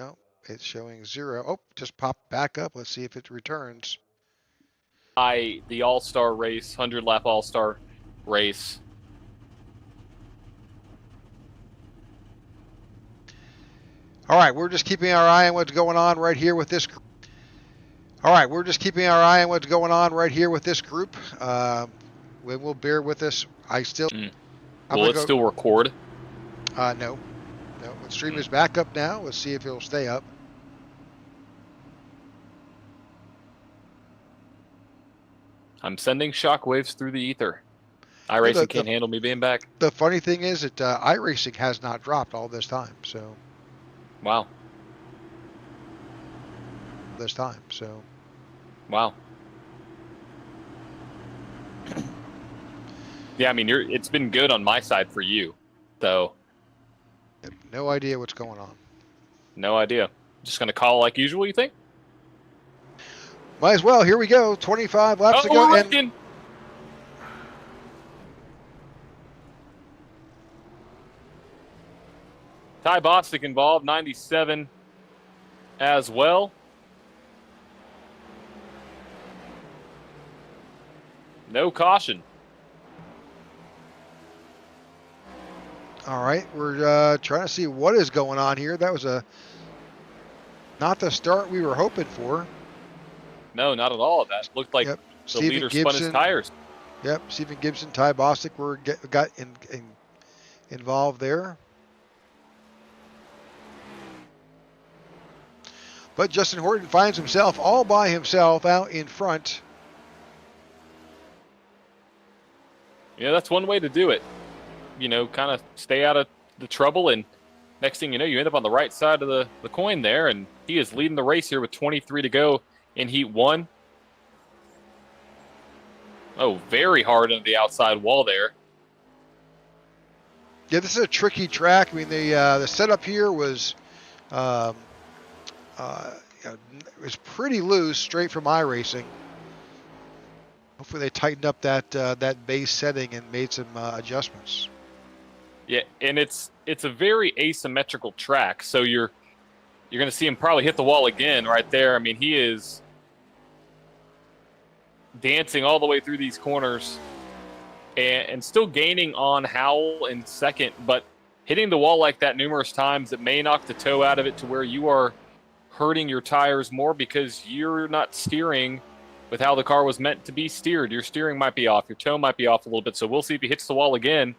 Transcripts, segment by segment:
No, it's showing 0. Oh, just popped back up. Let's see if it returns. The All-Star race, 100-lap All-Star race. All right, we're just keeping our eye on what's going on right here with this group. All right, we're just keeping our eye on what's going on right here with this group. Will bear with us. I still. Will it still record? No. The stream is back up now. Let's see if it'll stay up. I'm sending shockwaves through the ether. iRacing can't handle me being back. The funny thing is that iRacing has not dropped all this time. So. Wow. This time. So. Wow. Yeah, I mean, it's been good on my side for you, though. No idea what's going on. No idea. Just going to call like usual, you think? Might as well. Here we go. 25 laps to go. And Ty Bostic involved, 97 as well. No caution. All right, we're trying to see what is going on here. That was not the start we were hoping for. No, not at all. That looked like the leader spun his tires. Yep, Stephen Gibson, Ty Bostic got involved there. But Justin Horton finds himself all by himself out in front. Yeah, that's one way to do it. You know, kind of stay out of the trouble, and next thing you know, you end up on the right side of the coin there, and he is leading the race here with 23 to go in Heat 1. Oh, very hard on the outside wall there. Yeah, this is a tricky track. I mean, the setup here was pretty loose, straight from iRacing. Hopefully, they tightened up that base setting and made some adjustments. Yeah, and it's a very asymmetrical track, so you're going to see him probably hit the wall again right there. I mean, he is dancing all the way through these corners and still gaining on Howell in second, but hitting the wall like that numerous times, it may knock the toe out of it to where you are hurting your tires more because you're not steering with how the car was meant to be steered. Your steering might be off. Your toe might be off a little bit, so we'll see if he hits the wall again.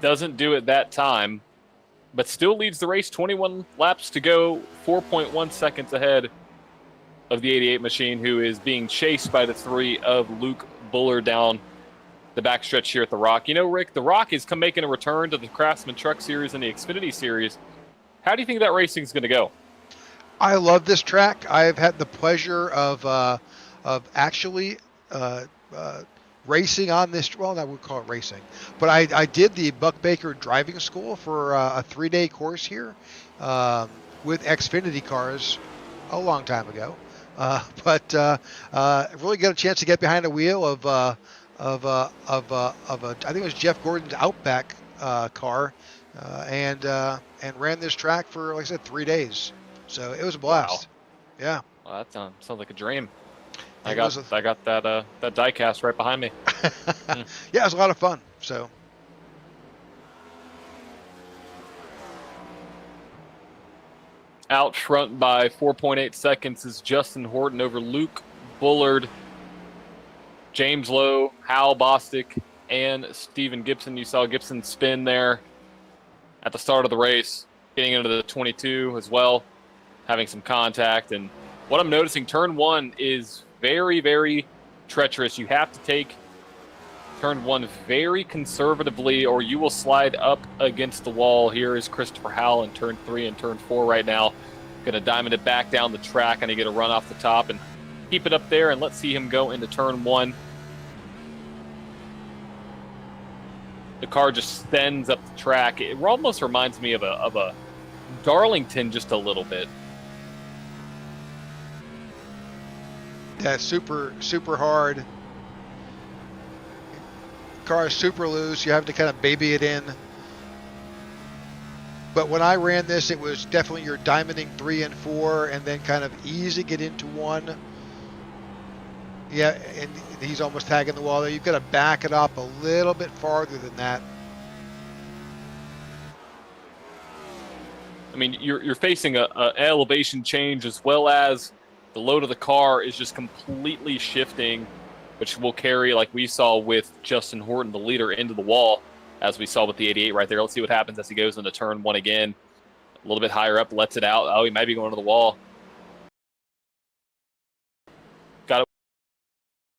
Doesn't do it that time, but still leads the race. 21 laps to go, 4.1 seconds ahead of the 88 machine, who is being chased by the 3 of Luke Bullard down the backstretch here at the Rock. You know, Rick, the Rock is making a return to the Craftsman Truck Series and the Xfinity Series. How do you think that racing is going to go? I love this track. I've had the pleasure of actually racing on this. Well, I would call it racing, but I did the Buck Baker driving school for a 3-day course here with Xfinity cars a long time ago. But really got a chance to get behind the wheel of I think it was Jeff Gordon's Outback car, and ran this track for, like I said, 3 days. So it was a blast. Wow. Yeah. Well, that sounds like a dream. I got that diecast right behind me. Yeah, it was a lot of fun. So. Out front by 4.8 seconds is Justin Horton over Luke Bullard, James Lowe, Hal Bostic, and Stephen Gibson. You saw Gibson spin there at the start of the race, getting into the 22 as well, having some contact. And what I'm noticing, turn 1 is very, very treacherous. You have to take turn 1 very conservatively or you will slide up against the wall. Here is Christopher Howell in turn 3 and turn 4 right now. Going to diamond it back down the track and get a run off the top and keep it up there, and let's see him go into turn 1. The car just sends up the track. It almost reminds me of a Darlington just a little bit. Yeah, super hard. Car is super loose. You have to kind of baby it in. But when I ran this, it was definitely your diamonding 3 and 4, and then kind of easing it into 1. Yeah, and he's almost tagging the wall there. You've got to back it up a little bit farther than that. I mean, you're facing a elevation change, as well as the load of the car is just completely shifting, which will carry, like we saw with Justin Horton, the leader, into the wall, as we saw with the 88 right there. Let's see what happens as he goes into turn 1 again. A little bit higher up, lets it out. Oh, he might be going to the wall. Got it.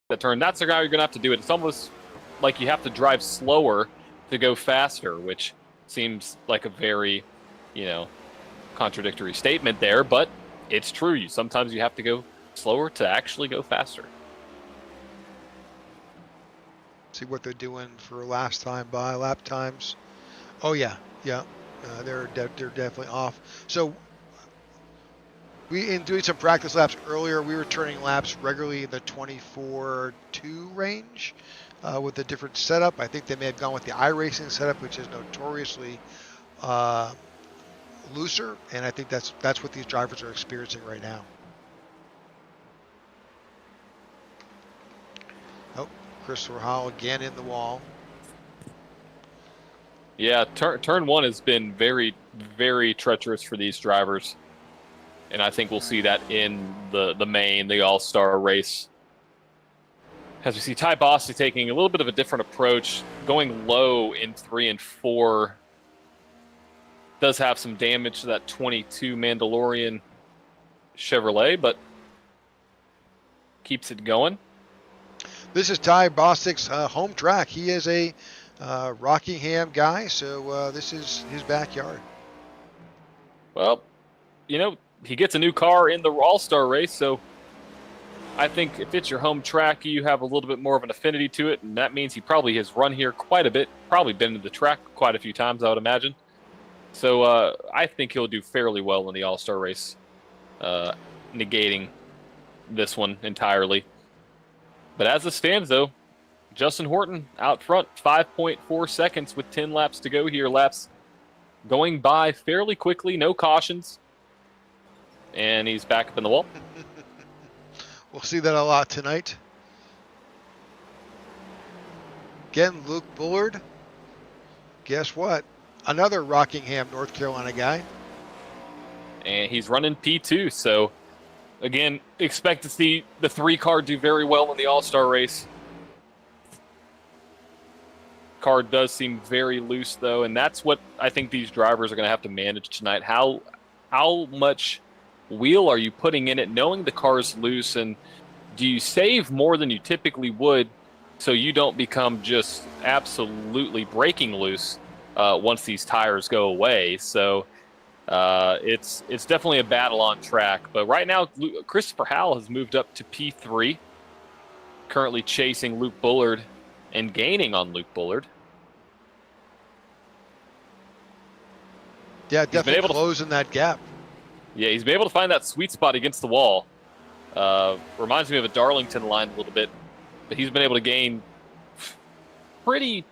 The turn. That's the guy you're going to have to do it. It's almost like you have to drive slower to go faster, which seems like a very, contradictory statement there, but it's true. Sometimes you have to go slower to actually go faster. See what they're doing for last time by lap times. Oh yeah, they're definitely off. So in doing some practice laps earlier, we were turning laps regularly in the 24.2 range with a different setup. I think they may have gone with the iRacing setup, which is notoriously looser, and I think that's what these drivers are experiencing right now. Oh, Christopher Howell again in the wall. Yeah, turn 1 has been very, very treacherous for these drivers, and I think we'll see that in the All-Star race. As we see Ty Bostic taking a little bit of a different approach, going low in 3 and 4. Does have some damage to that 22 Mandalorian Chevrolet, but keeps it going. This is Ty Bostic's home track. He is a Rockingham guy, so this is his backyard. Well, he gets a new car in the All-Star race, so I think if it's your home track, you have a little bit more of an affinity to it, and that means he probably has run here quite a bit, probably been to the track quite a few times, I would imagine. So I think he'll do fairly well in the All-Star race, negating this one entirely. But as it stands, though, Justin Horton out front, 5.4 seconds with 10 laps to go here. Laps going by fairly quickly, no cautions. And he's back up in the wall. We'll see that a lot tonight. Again, Luke Bullard. Guess what? Another Rockingham, North Carolina guy. And he's running P2, so again, expect to see the 3-car do very well in the All-Star race. Car does seem very loose, though, and that's what I think these drivers are going to have to manage tonight. How much wheel are you putting in it, knowing the car is loose, and do you save more than you typically would so you don't become just absolutely breaking loose once these tires go away? So it's definitely a battle on track. But right now, Christopher Howell has moved up to P3, currently chasing Luke Bullard and gaining on Luke Bullard. Yeah, definitely closing that gap. Yeah, he's been able to find that sweet spot against the wall. Reminds me of a Darlington line a little bit, but he's been able to gain pretty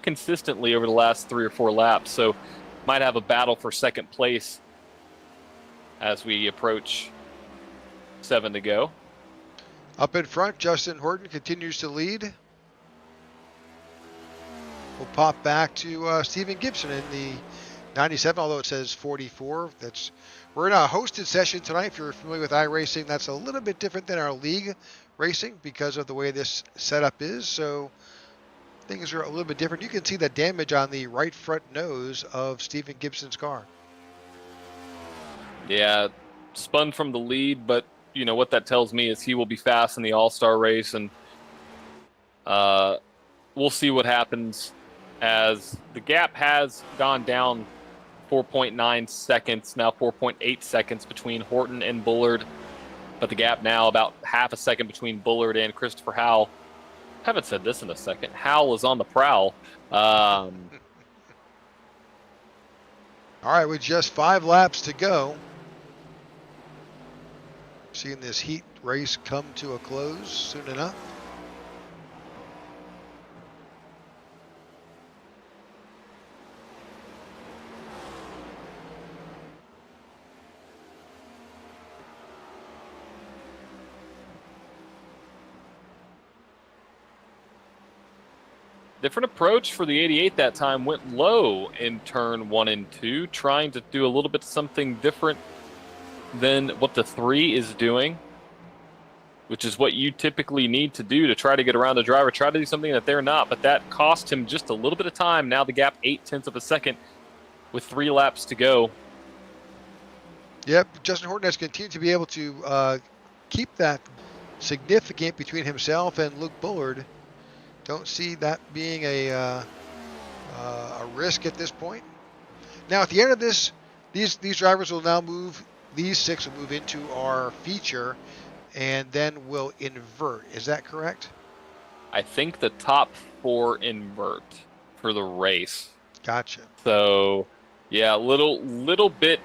consistently over the last 3 or 4 laps. So might have a battle for second place as we approach 7 to go. Up in front, Justin Horton continues to lead. We'll pop back to Stephen Gibson in the 97, although it says 44. We're in a hosted session tonight. If you're familiar with iRacing, that's a little bit different than our league racing because of the way this setup is. So things are a little bit different. You can see the damage on the right front nose of Stephen Gibson's car. Yeah, spun from the lead, but what that tells me is he will be fast in the All-Star race, and we'll see what happens as the gap has gone down 4.9 seconds, now 4.8 seconds between Horton and Bullard, but the gap now about half a second between Bullard and Christopher Howell. Haven't said this in a second. Howell is on the prowl. All right, with just 5 laps to go, seeing this heat race come to a close soon enough. Different approach for the 88 that time. Went low in turn 1 and 2, trying to do a little bit something different than what the 3 is doing, which is what you typically need to do to try to get around the driver, try to do something that they're not. But that cost him just a little bit of time. Now the gap 0.8 of a second with 3 laps to go. Yep, Justin Horton has continued to be able to keep that significant between himself and Luke Bullard. Don't see that being a risk at this point. Now, at the end of this, these drivers will now move. These 6 will move into our feature, and then will invert. Is that correct? I think the top 4 invert for the race. Gotcha. So, yeah, little bit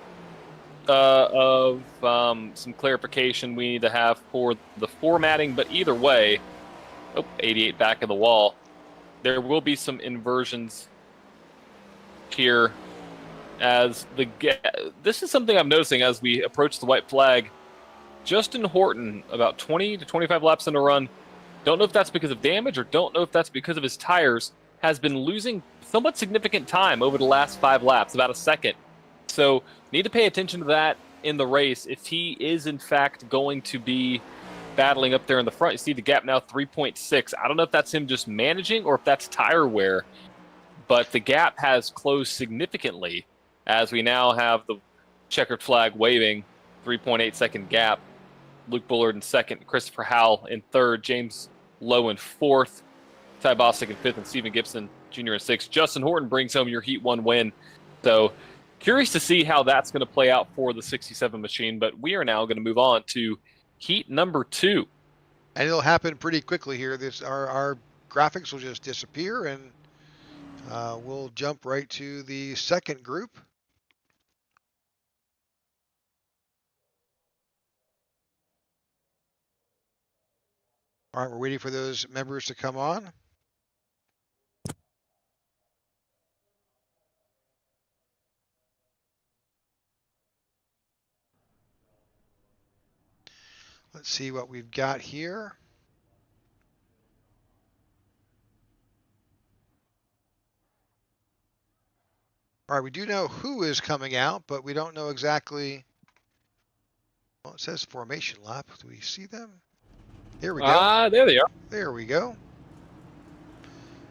of some clarification we need to have for the formatting, but either way, 88 back of the wall. There will be some inversions here as this is something I'm noticing as we approach the white flag. Justin Horton, about 20 to 25 laps in a run, don't know if that's because of damage or don't know if that's because of his tires, has been losing somewhat significant time over the last 5 laps, about a second. So need to pay attention to that in the race. If he is in fact going to be battling up there in the front, you see the gap now 3.6. I don't know if that's him just managing or if that's tire wear, but the gap has closed significantly as we now have the checkered flag waving. 3.8 second gap. Luke Bullard in second, Christopher Howell in third, James Lowe in fourth, Ty Bostic in fifth, and Stephen Gibson Jr. in sixth. Justin Horton brings home your Heat 1 win. So curious to see how that's going to play out for the 67 machine, but we are now going to move on to Heat number 2. And it'll happen pretty quickly here. Our graphics will just disappear, and we'll jump right to the second group. All right, we're waiting for those members to come on. Let's see what we've got here. All right, we do know who is coming out, but we don't know exactly. Well, it says formation lap. Do we see them? Here we go. There they are. There we go.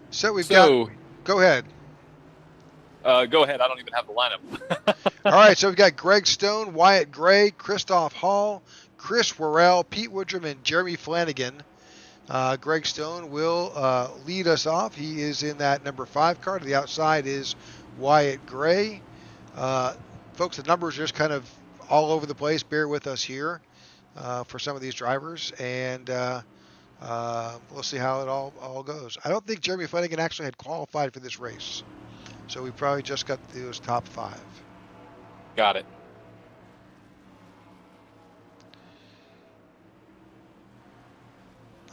So we've got. Go ahead. Go ahead. I don't even have the lineup. All right, so we've got Greg Stone, Wyatt Gray, Christoph Hall, Chris Worrell, Pete Woodrum, and Jeremy Flanagan. Greg Stone will lead us off. He is in that number 5 car. To the outside is Wyatt Gray. Folks, the numbers are just kind of all over the place. Bear with us here for some of these drivers, and we'll see how it all goes. I don't think Jeremy Flanagan actually had qualified for this race, so we probably just got those top 5. Got it.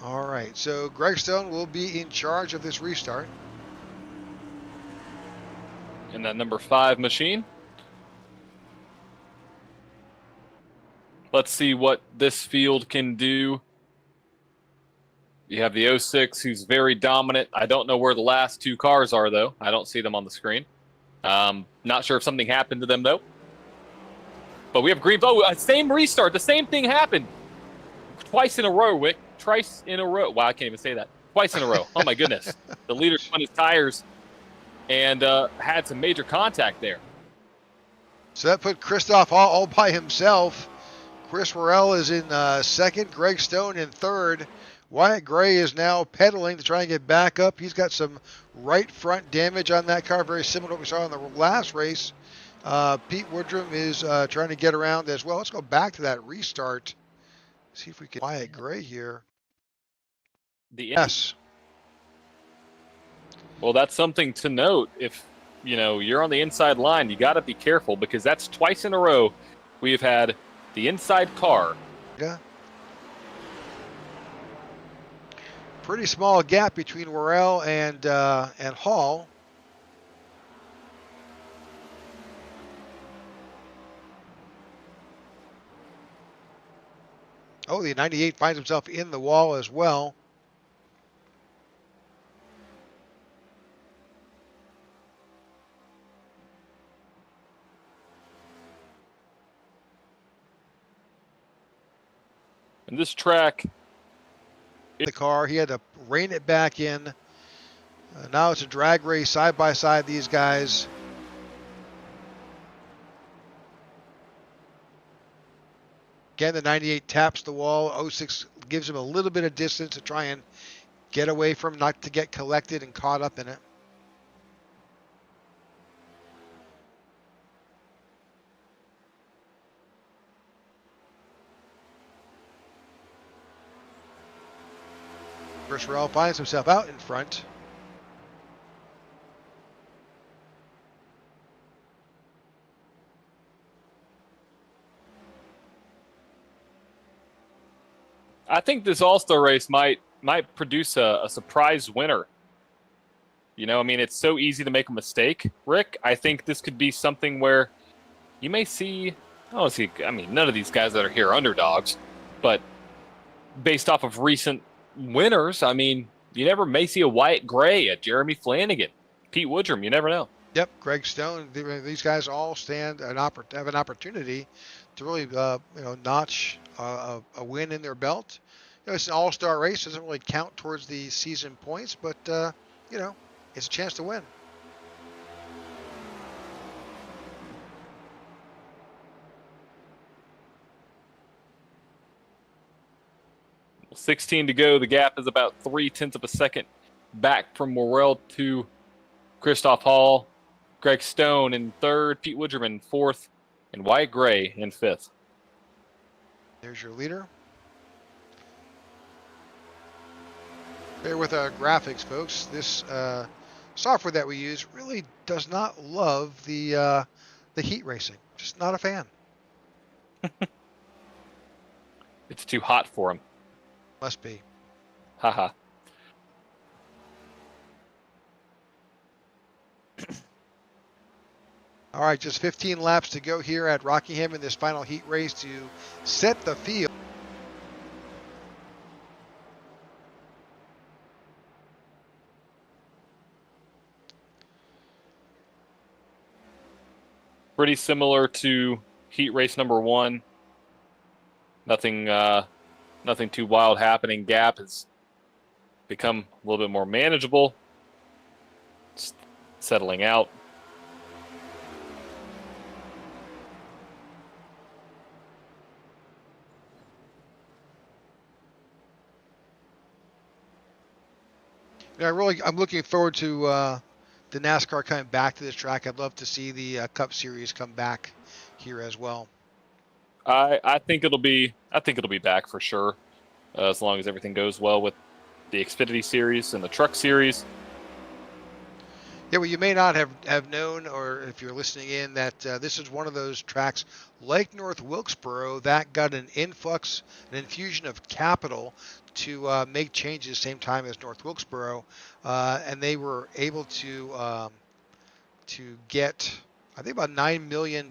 All right, so Greg Stone will be in charge of this restart. In that number 5 machine. Let's see what this field can do. You have the 06, who's very dominant. I don't know where the last 2 cars are, though. I don't see them on the screen. Not sure if something happened to them, though. But we have green. Oh, same restart. The same thing happened. Twice in a row, Wick. Twice in a row. Wow, I can't even say that. Twice in a row. Oh, my goodness. The leader spun his tires and had some major contact there. So that put Christoph all by himself. Chris Worrell is in second. Greg Stone in third. Wyatt Gray is now pedaling to try and get back up. He's got some right front damage on that car, very similar to what we saw in the last race. Pete Woodrum is trying to get around as well. Let's go back to that restart. See if we can Wyatt Gray here. Yes. Well, that's something to note. If you're on the inside line, you got to be careful because that's twice in a row we've had the inside car. Yeah. Pretty small gap between Worrell and Hall. Oh, the 98 finds himself in the wall as well. And this track, The car, he had to rein it back in. Now it's a drag race side by side, these guys. Again, the 98 taps the wall. 06 gives him a little bit of distance to try and get away from, not to get collected and caught up in it. Chris Rell finds himself out in front. I think this All-Star race might produce a surprise winner. You know, I mean, it's so easy to make a mistake, Rick. I think this could be something where you may see, I mean, none of these guys that are here are underdogs, but based off of recent winners, I mean, you never may see a Wyatt Gray, a Jeremy Flanagan, Pete Woodrum. You never know. Yep, Greg Stone. These guys all have an opportunity to really, notch a win in their belt. It's an all-star race. Doesn't really count towards the season points, but it's a chance to win. Well, 16 to go. The gap is about 0.3 of a second back from Morrell to Christoph Hall. Greg Stone in third, Pete Woodrum in fourth, and Wyatt Gray in fifth. There's your leader. Bear with our graphics, folks. This software that we use really does not love the heat racing. Just not a fan. It's too hot for him. Must be. Haha. All right, just 15 laps to go here at Rockingham in this final heat race to set the field. Pretty similar to heat race number one. Nothing too wild happening. Gap has become a little bit more manageable. Just settling out. I'm looking forward to the NASCAR coming back to this track. I'd love to see the Cup Series come back here as well. I think it'll be back for sure, as long as everything goes well with the Xfinity Series and the Truck Series. Yeah, well, you may not have known, or if you're listening in, that this is one of those tracks like North Wilkesboro that got an infusion of capital to make changes same time as North Wilkesboro, and they were able to get, I think, about $9 million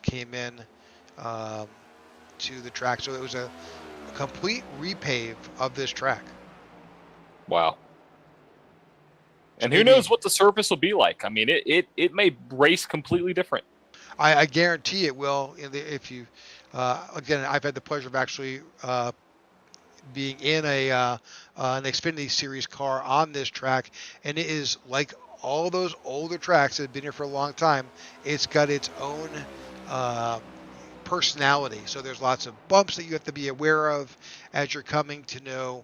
came in to the track. So it was a complete repave of this track. Wow. And who knows what the surface will be like? I mean, it may race completely different. I guarantee it will. If you, again, I've had the pleasure of actually being in an Xfinity Series car on this track, and it is like all those older tracks that have been here for a long time. It's got its own personality. So there's lots of bumps that you have to be aware of as you're coming to know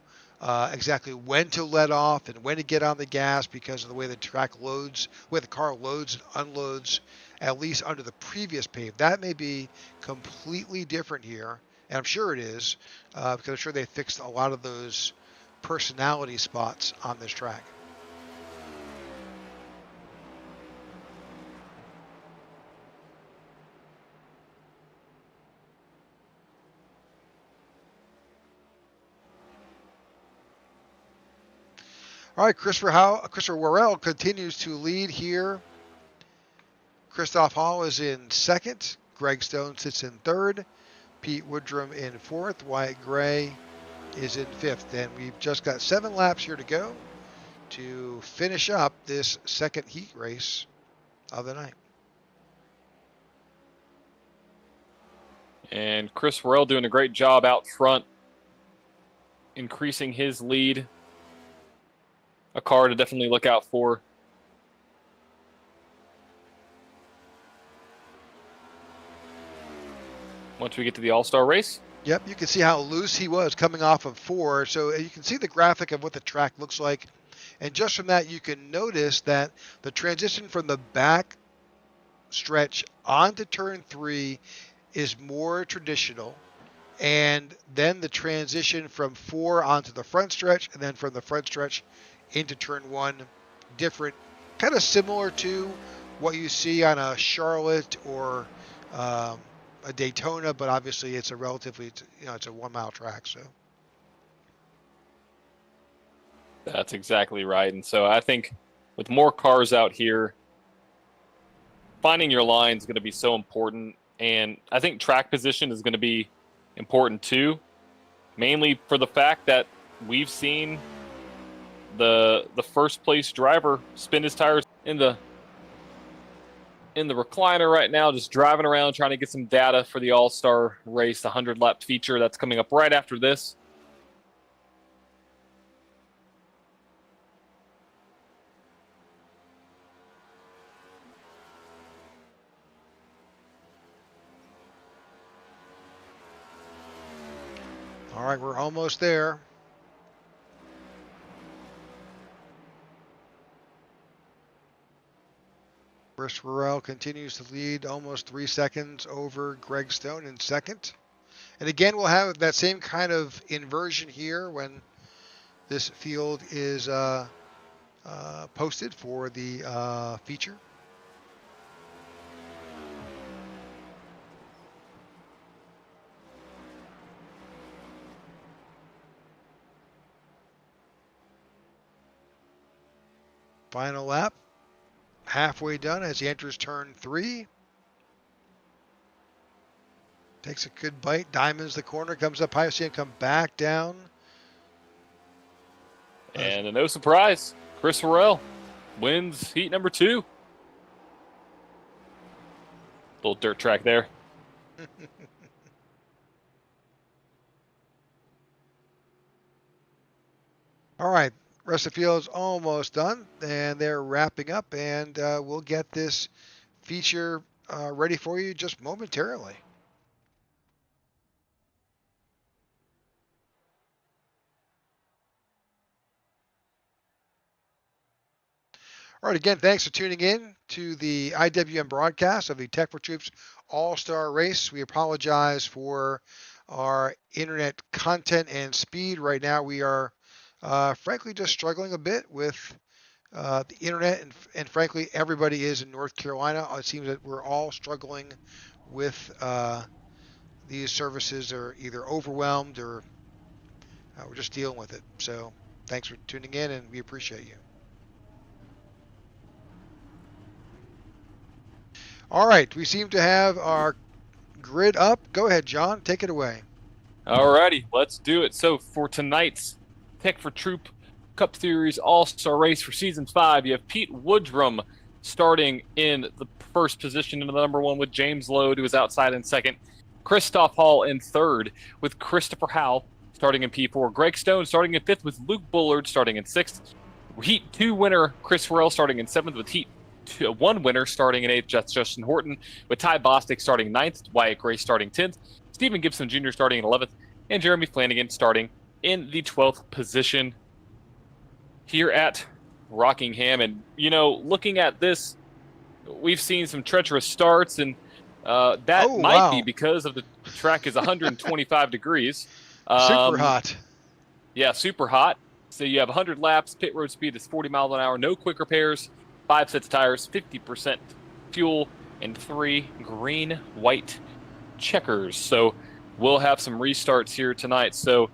exactly when to let off and when to get on the gas, because of the way the track loads, where the car loads and unloads, at least under the previous pave. That may be completely different here, and I'm sure it is, because I'm sure they fixed a lot of those personality spots on this track. All right, Christopher Worrell continues to lead here. Christoph Hall is in second. Greg Stone sits in third. Pete Woodrum in fourth. Wyatt Gray is in fifth. And we've just got 7 laps here to go to finish up this second heat race of the night. And Chris Worrell doing a great job out front, increasing his lead. A car to definitely look out for. Once we get to the All-Star race. Yep, you can see how loose he was coming off of 4. So you can see the graphic of what the track looks like. And just from that, you can notice that the transition from the back stretch onto turn 3 is more traditional. And then the transition from 4 onto the front stretch, and then from the front stretch into turn 1, different, kind of similar to what you see on a Charlotte or a Daytona, but obviously it's a relatively, it's a 1 mile track. So that's exactly right. And so I think with more cars out here, finding your line is going to be so important. And I think track position is going to be important too, mainly for the fact that we've seen the first place driver spin his tires in the recliner right now, just driving around trying to get some data for the All-Star race, the 100-lap feature that's coming up right after this. all right, we're almost there. Chris Burrell continues to lead almost 3 seconds over Greg Stone in second. And again, we'll have that same kind of inversion here when this field is posted for the feature. Final lap, halfway done as he enters turn 3. Takes a good bite, diamonds the corner, comes up high, see him come back down. And no surprise, Chris Burrell wins heat number 2. Little dirt track there. All right, rest of the field is almost done, and they're wrapping up, and we'll get this feature ready for you just momentarily. All right, again, thanks for tuning in to the IWM broadcast of the Tech4Troops All-Star Race. We apologize for our internet content and speed. Right now, we are frankly just struggling a bit with the internet, and frankly, everybody is in North Carolina. It seems that we're all struggling with these services are either overwhelmed or we're just dealing with it. So thanks for tuning in, and we appreciate you. All right, we seem to have our grid up. Go ahead, John. Take it away. All righty, let's do it. So for tonight's Tech4Troops Cup Series All-Star Race for Season 5, you have Pete Woodrum starting in the first position in the number 1 with James Lowe, who is outside in second. Christoph Hall in third with Christopher Howell starting in P4. Greg Stone starting in fifth with Luke Bullard starting in sixth. Heat 2 winner Chris Farrell starting in seventh with Heat 1 winner starting in eighth. That's Justin Horton with Ty Bostic starting ninth. Wyatt Gray starting 10th. Stephen Gibson Jr. starting in 11th. And Jeremy Flanagan starting in the 12th position here at Rockingham. And, looking at this, we've seen some treacherous starts, and that might be because of the track is 125 degrees. Super hot. Yeah, super hot. So you have 100 laps. Pit road speed is 40 miles an hour. No quick repairs. 5 sets of tires. 50% fuel. And 3 green-white checkers. So we'll have some restarts here tonight. So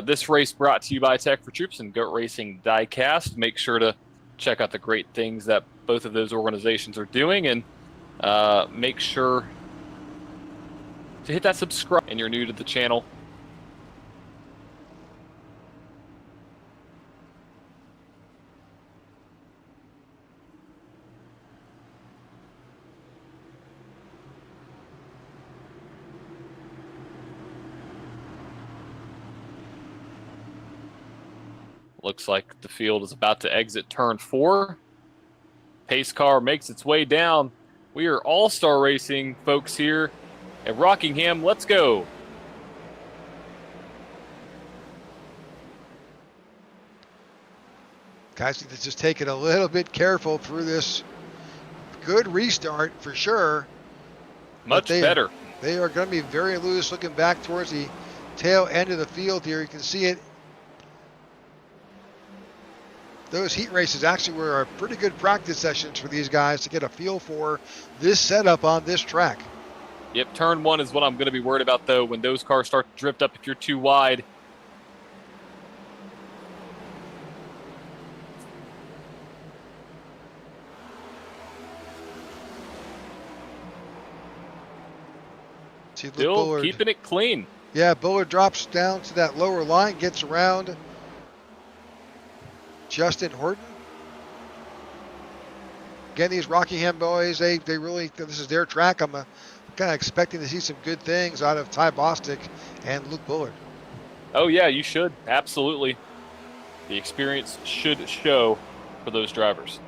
this race brought to you by Tech4Troops and Goat Racing Diecast. Make sure to check out the great things that both of those organizations are doing, and make sure to hit that subscribe and you're new to the channel. Looks like the field is about to exit turn 4. Pace car makes its way down. We are all-star racing, folks, here at Rockingham. Let's go. Guys need to just take it a little bit careful through this. Good restart for sure. Much better. They are going to be very loose looking back towards the tail end of the field here. You can see it. Those heat races actually were pretty good practice sessions for these guys to get a feel for this setup on this track. Yep, turn 1 is what I'm going to be worried about, though, when those cars start to drift up if you're too wide. See, Still Bullard, keeping it clean. Yeah, Bullard drops down to that lower line, gets around Justin Horton. Again, these Rockingham boys, they really, this is their track. I'm kind of expecting to see some good things out of Ty Bostic and Luke Bullard. Oh, yeah, you should. Absolutely. The experience should show for those drivers.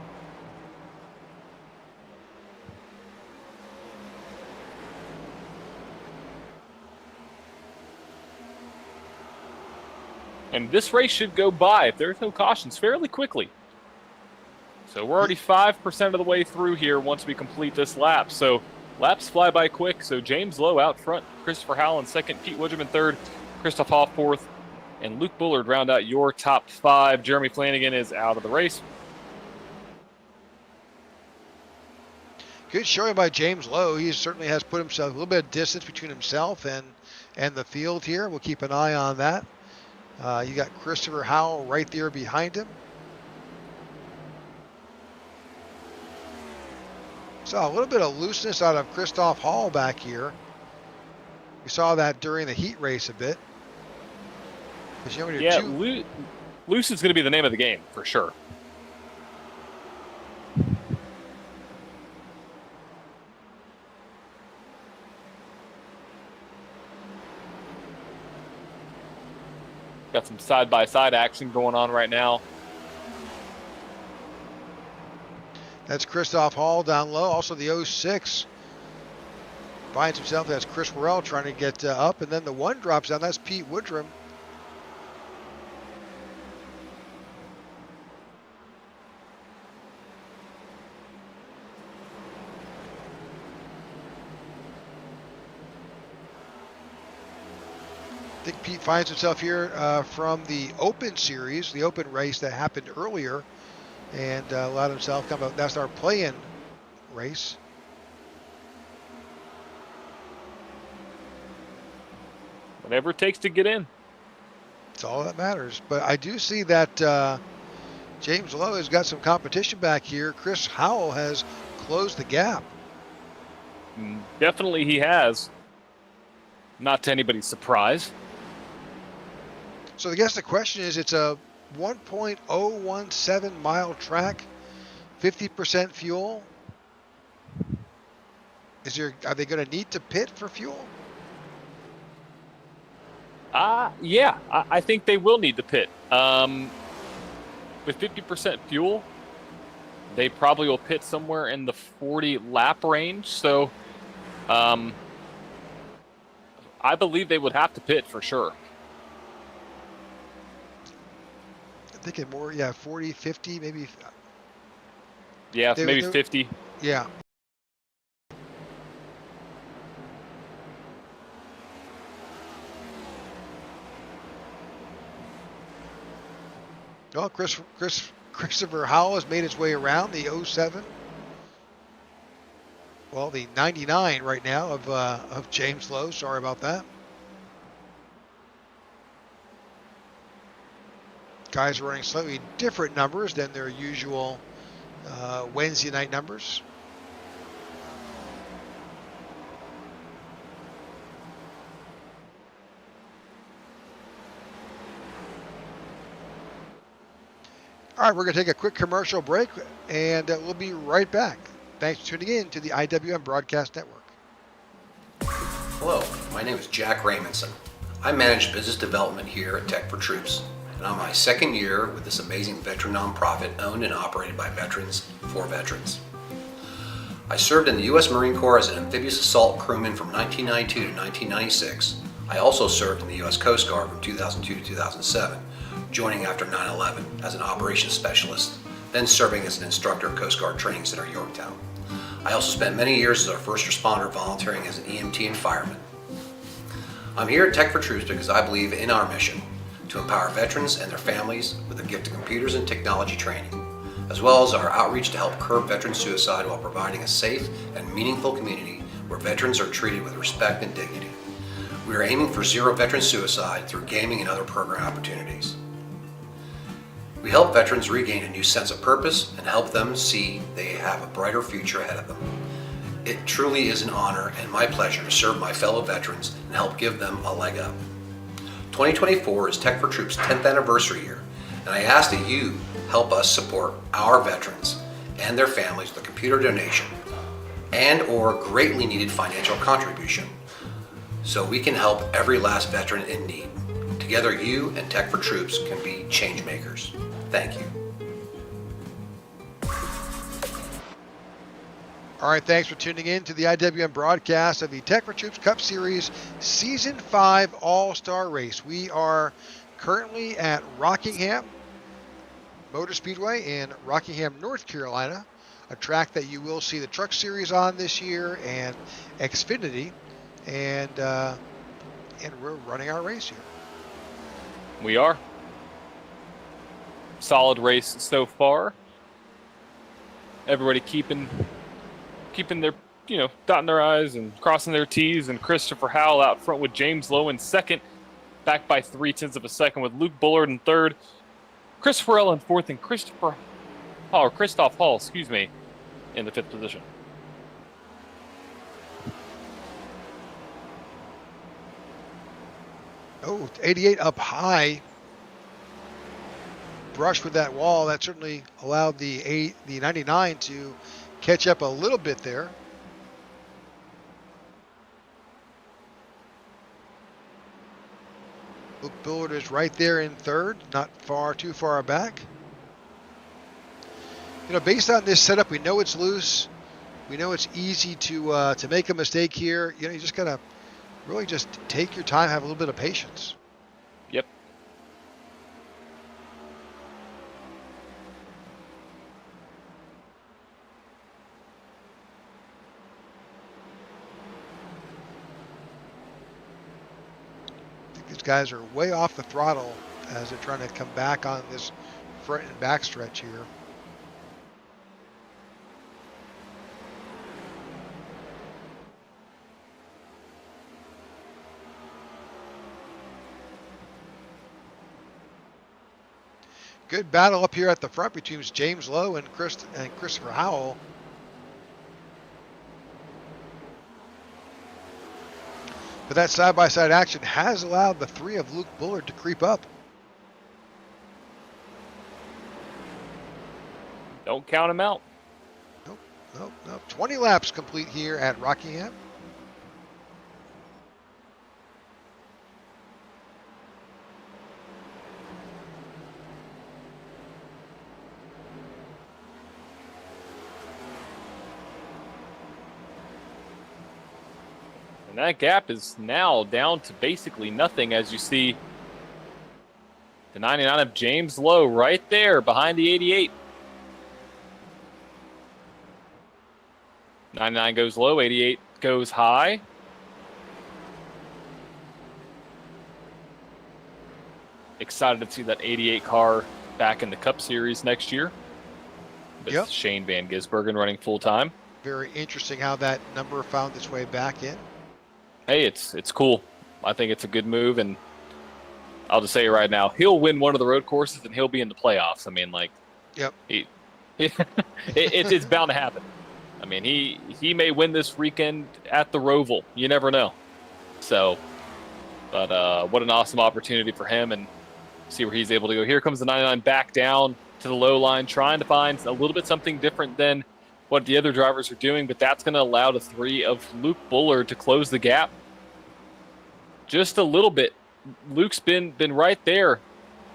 And this race should go by, if there's no cautions, fairly quickly. So we're already 5% of the way through here once we complete this lap. So laps fly by quick. So James Lowe out front, Christopher Howell in second, Pete Woodrum in third, Christoph Hoff fourth, and Luke Bullard round out your top 5. Jeremy Flanagan is out of the race. Good showing by James Lowe. He certainly has put himself a little bit of distance between himself and the field here. We'll keep an eye on that. You got Christopher Howell right there behind him. Saw a little bit of looseness out of Christoph Hall back here. We saw that during the heat race a bit. Yeah, loose is going to be the name of the game for sure. Got some side-by-side action going on right now. That's Christoph Hall down low. Also the 06 finds himself. That's Chris Worrell trying to get up. And then the 1 drops down. That's Pete Woodrum. I think Pete finds himself here from the Open Series, the Open race that happened earlier, and allowed himself come up. That's our play-in race. Whatever it takes to get in. It's all that matters. But I do see that James Lowe has got some competition back here. Chris Howell has closed the gap. Definitely he has. Not to anybody's surprise. So I guess the question is, it's a 1.017 mile track, 50% fuel. Are they going to need to pit for fuel? Yeah, I think they will need to pit. With 50% fuel, they probably will pit somewhere in the 40 lap range. So I believe they would have to pit for sure. I'm thinking more, 40, 50, maybe. Yeah, maybe 50. Yeah. Well, Christopher Howell has made his way around the 07. Well, the 99 right now of James Lowe. Sorry about that. Guys are running slightly different numbers than their usual Wednesday night numbers. All right, we're going to take a quick commercial break, and we'll be right back. Thanks for tuning in to the IWM Broadcast Network. Hello, my name is Jack Raymondson. I manage business development here at Tech4Troops, and and I'm my second year with this amazing veteran nonprofit owned and operated by veterans for veterans. I served in the U.S. Marine Corps as an amphibious assault crewman from 1992 to 1996. I also served in the U.S. Coast Guard from 2002 to 2007, joining after 9/11 as an operations specialist, then serving as an instructor at Coast Guard Training Center, Yorktown. I also spent many years as a first responder volunteering as an EMT and fireman. I'm here at Tech4Troops because I believe in our mission to empower veterans and their families with the gift of computers and technology training, as well as our outreach to help curb veteran suicide while providing a safe and meaningful community where veterans are treated with respect and dignity. We are aiming for zero veteran suicide through gaming and other program opportunities. We help veterans regain a new sense of purpose and help them see they have a brighter future ahead of them. It truly is an honor and my pleasure to serve my fellow veterans and help give them a leg up. 2024 is Tech4Troops' 10th anniversary year, and I ask that you help us support our veterans and their families with a computer donation and or greatly needed financial contribution so we can help every last veteran in need. Together, you and Tech4Troops can be change makers. Thank you. All right, thanks for tuning in to the IWM broadcast of the Tech4Troops Cup Series Season 5 All-Star Race. We are currently at Rockingham Motor Speedway in Rockingham, North Carolina, a track that you will see the Truck Series on this year and Xfinity, and we're running our race here. We are. Solid race so far. Everybody keeping their, dotting their I's and crossing their T's, and Christopher Howell out front with James Lowe in second, back by 0.3 of a second with Luke Bullard in third, Christopher L in fourth, and Christoph Hall, in the fifth position. Oh, 88 up high. Brush with that wall. That certainly allowed the 99 to catch up a little bit there. Luke Bullard is right there in third, not too far back. Based on this setup, we know it's loose. We know it's easy to make a mistake here. You just gotta really just take your time, have a little bit of patience. Yep. These guys are way off the throttle as they're trying to come back on this front and back stretch here. Good battle up here at the front between James Lowe and Christopher Howell. But that side-by-side action has allowed the three of Luke Bullard to creep up. Don't count him out. Nope. 20 laps complete here at Rockingham. And that gap is now down to basically nothing, as you see the 99 of James Lowe right there behind the 88. 99 goes low, 88 goes high. Excited to see that 88 car back in the Cup Series next year. With Shane Van Gisbergen running full time. Very interesting how that number found its way back in. Hey, it's cool. I think it's a good move, and I'll just say it right now, he'll win one of the road courses and he'll be in the playoffs. I mean, it's bound to happen. I mean, he may win this weekend at the Roval. You never know. So, but what an awesome opportunity for him, and see where he's able to go. Here comes the 99 back down to the low line, trying to find a little bit something different than what the other drivers are doing, but that's going to allow the three of Luke Bullard to close the gap just a little bit. Luke's been right there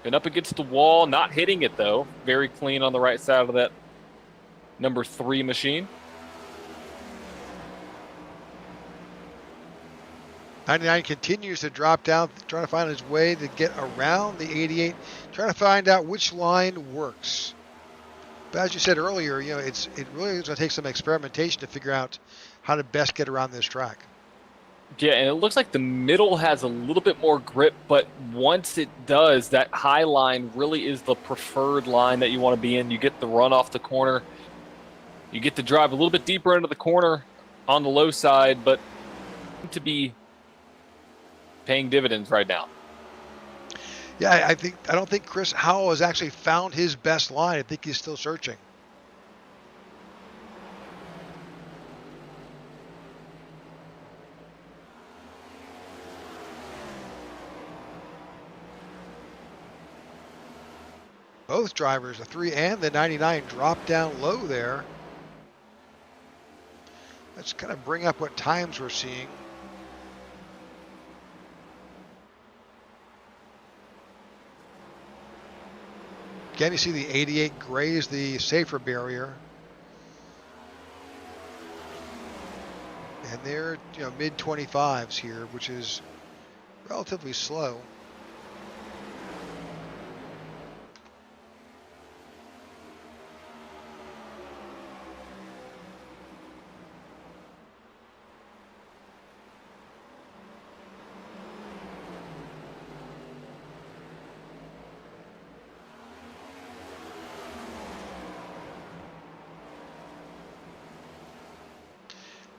Been up against the wall, not hitting it though. Very clean on the right side of that number 3 machine. 99 continues to drop down, trying to find his way to get around the 88, trying to find out which line works. But as you said earlier, you know, it really is going to take some experimentation to figure out how to best get around this track. Yeah, and it looks like the middle has a little bit more grip, but once it does, that high line really is the preferred line that you want to be in. You get the run off the corner. You get to drive a little bit deeper into the corner on the low side, but to be paying dividends right now. Yeah, I don't think Chris Howell has actually found his best line. I think he's still searching. Both drivers, the 3 and the 99, drop down low there. Let's kind of bring up what times we're seeing. Again, you see the 88 graze the safer barrier. And they're, you know, mid 25s here, which is relatively slow.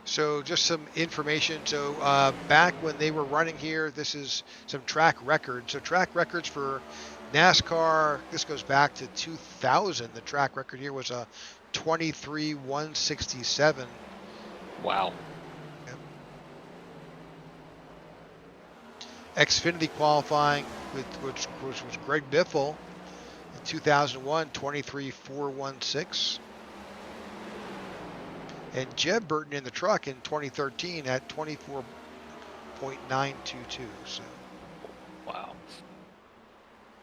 So just some information. So back when they were running here, this is some track records. So track records for NASCAR, this goes back to 2000. The track record here was a 23:167. Wow. Yep. Xfinity qualifying, which was Greg Biffle in 2001, 23:416. And Jeb Burton in the truck in 2013 at 24:922. So, wow,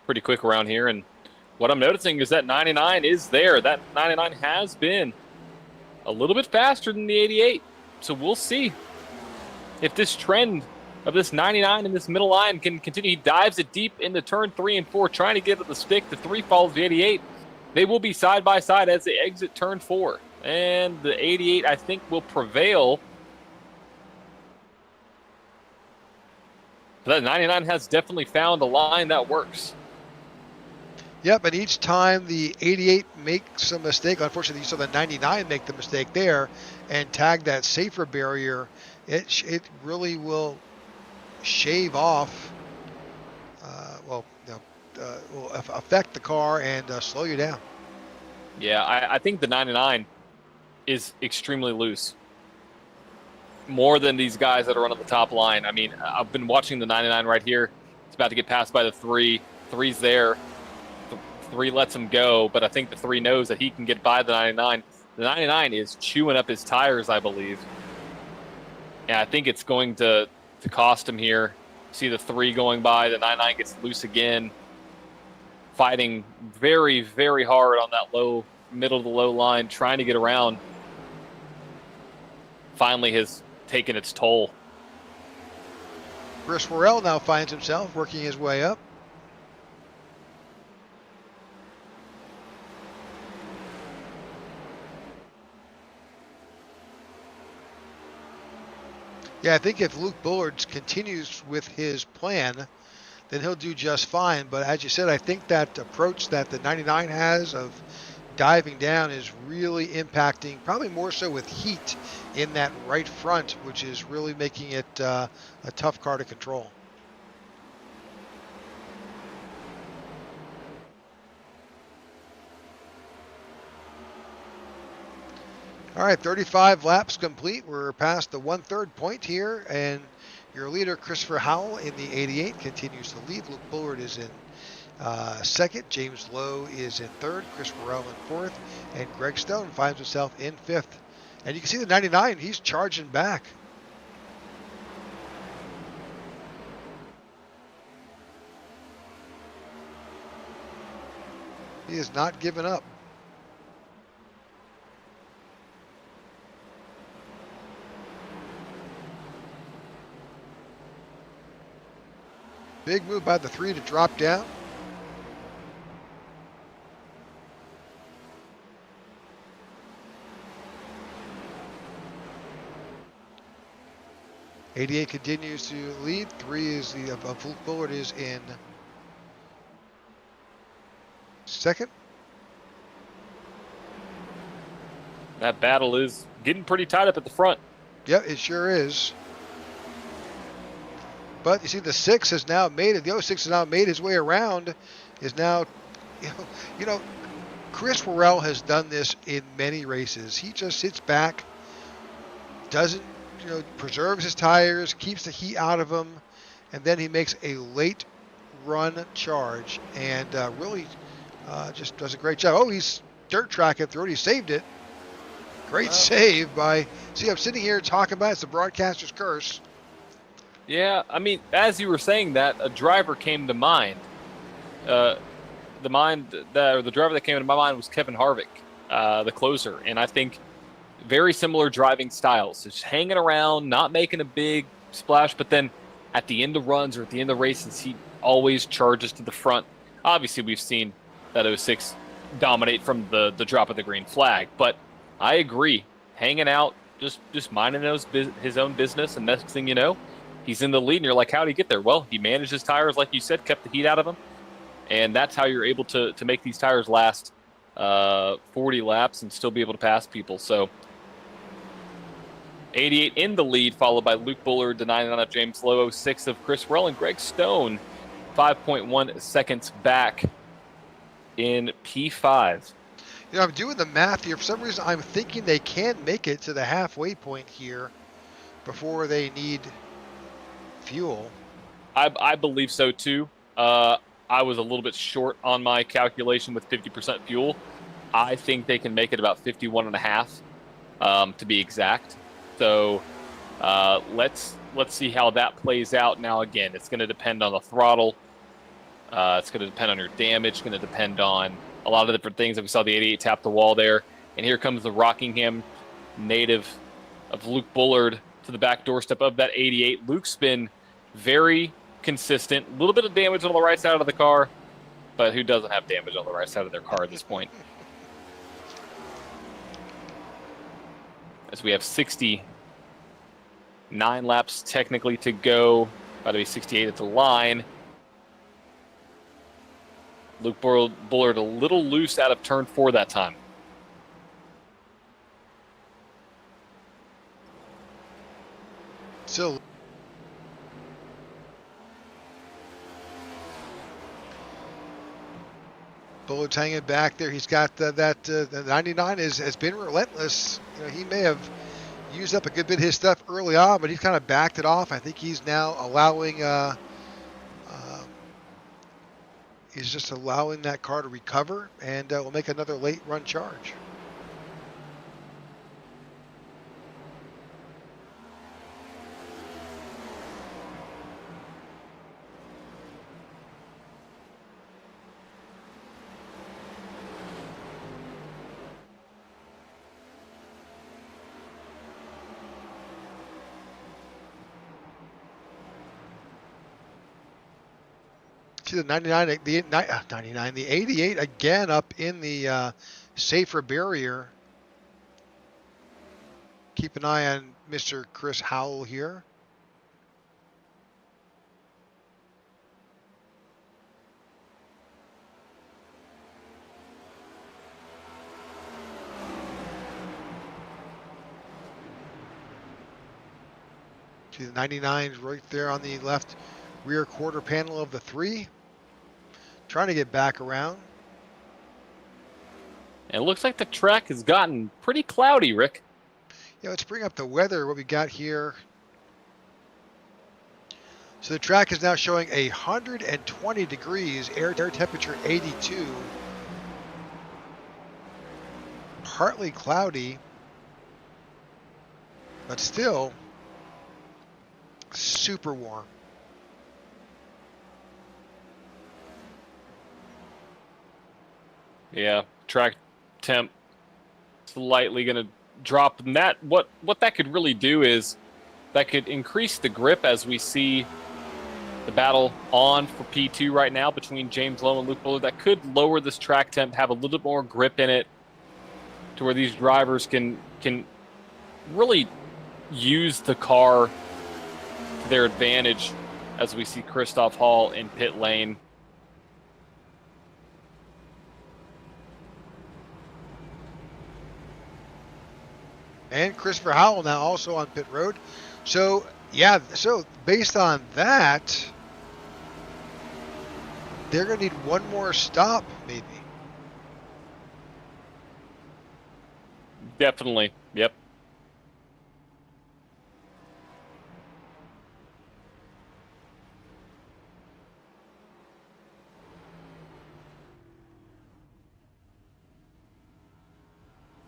pretty quick around here. And what I'm noticing is that 99 is there. That 99 has been a little bit faster than the 88. So we'll see if this trend of this 99 in this middle line can continue. He dives it deep into turn 3 and 4, trying to get at the stick. The 3 follows the 88. They will be side by side as they exit turn 4. And the 88, I think, will prevail. That 99 has definitely found a line that works. Yep, and each time the 88 makes a mistake, unfortunately, you saw the 99 make the mistake there and tag that safer barrier, it really will shave off, will affect the car and slow you down. Yeah, I think the 99 is extremely loose. More than these guys that are on the top line. I mean, I've been watching the 99 right here. It's about to get passed by the 3. 3's there. The 3 lets him go, but I think the 3 knows that he can get by the 99. The 99 is chewing up his tires, I believe. And I think it's going to cost him here. See the 3 going by. The 99 gets loose again. Fighting very, very hard on that middle of the low line, trying to get around. Finally has taken its toll. Chris Worrell now finds himself working his way up. Yeah, I think if Luke Bullard continues with his plan, then he'll do just fine. But as you said, I think that approach that the 99 has of diving down is really impacting, probably more so with heat in that right front, which is really making it a tough car to control. All right, 35 laps complete. We're past the 1/3 point here, and your leader, Christopher Howell, in the 88 continues to lead. Luke Bullard is in second. James Lowe is in third. Chris Worrell in fourth. And Greg Stone finds himself in fifth. And you can see the 99, he's charging back. He is not giving up. Big move by the 3 to drop down. '88 continues to lead. 3 is the Luke Bullard is in second. That battle is getting pretty tight up at the front. Yep, it sure is. But you see, the 6 has now made it. The 06 has now made his way around. Is now, you know, Chris Worrell has done this in many races. He just sits back, doesn't, preserves his tires, keeps the heat out of them, and then he makes a late run charge and really just does a great job. Oh, he's dirt tracking through it. He saved it. Great save by. See, I'm sitting here talking about it's the broadcaster's curse. Yeah, I mean, as you were saying that, a driver came to mind. The driver that came to my mind was Kevin Harvick, the closer, and I think very similar driving styles. Just hanging around, not making a big splash, but then at the end of runs or at the end of races, he always charges to the front. Obviously, we've seen that 06 dominate from the drop of the green flag, but I agree. Hanging out, just minding his own business, and next thing you know, he's in the lead, and you're like, how did he get there? Well, he managed his tires, like you said, kept the heat out of them, and that's how you're able to make these tires last 40 laps and still be able to pass people. So 88 in the lead, followed by Luke Bullard, the 99 of James Lowe, 6 of Chris Rell, and Greg Stone, 5.1 seconds back in P5. I'm doing the math here. For some reason, I'm thinking they can make it to the halfway point here before they need fuel. I believe so, too. I was a little bit short on my calculation with 50% fuel. I think they can make it about 51.5 to be exact. So let's see how that plays out. Now, again, it's going to depend on the throttle. It's going to depend on your damage. It's going to depend on a lot of different things. We saw the 88 tap the wall there. And here comes the Rockingham native of Luke Bullard to the back doorstep of that 88. Luke's been very consistent. A little bit of damage on the right side of the car, but who doesn't have damage on the right side of their car at this point? As we have 69 laps technically to go. About to be 68 at the line. Luke Bullard a little loose out of turn 4 that time. So Bullard's hanging back there. He's got the 99 has been relentless. He may have used up a good bit of his stuff early on, but he's kind of backed it off. I think he's now allowing he's just allowing that car to recover, and will make another late run charge. See the 99, the 88 again up in the safer barrier. Keep an eye on Mr. Chris Howell here. See the 99 is right there on the left rear quarter panel of the 3. Trying to get back around. And it looks like the track has gotten pretty cloudy, Rick. Yeah, let's bring up the weather, what we got here. So the track is now showing 120 degrees, air temperature 82. Partly cloudy, but still super warm. Yeah, track temp slightly going to drop. And that what that could really do is that could increase the grip as we see the battle on for P2 right now between James Lowe and Luke Bullard. That could lower this track temp, have a little bit more grip in it, to where these drivers can really use the car to their advantage as we see Christoph Hall in pit lane. And Christopher Howell now also on pit road. So, yeah, so based on that, they're going to need one more stop, maybe. Definitely. Yep.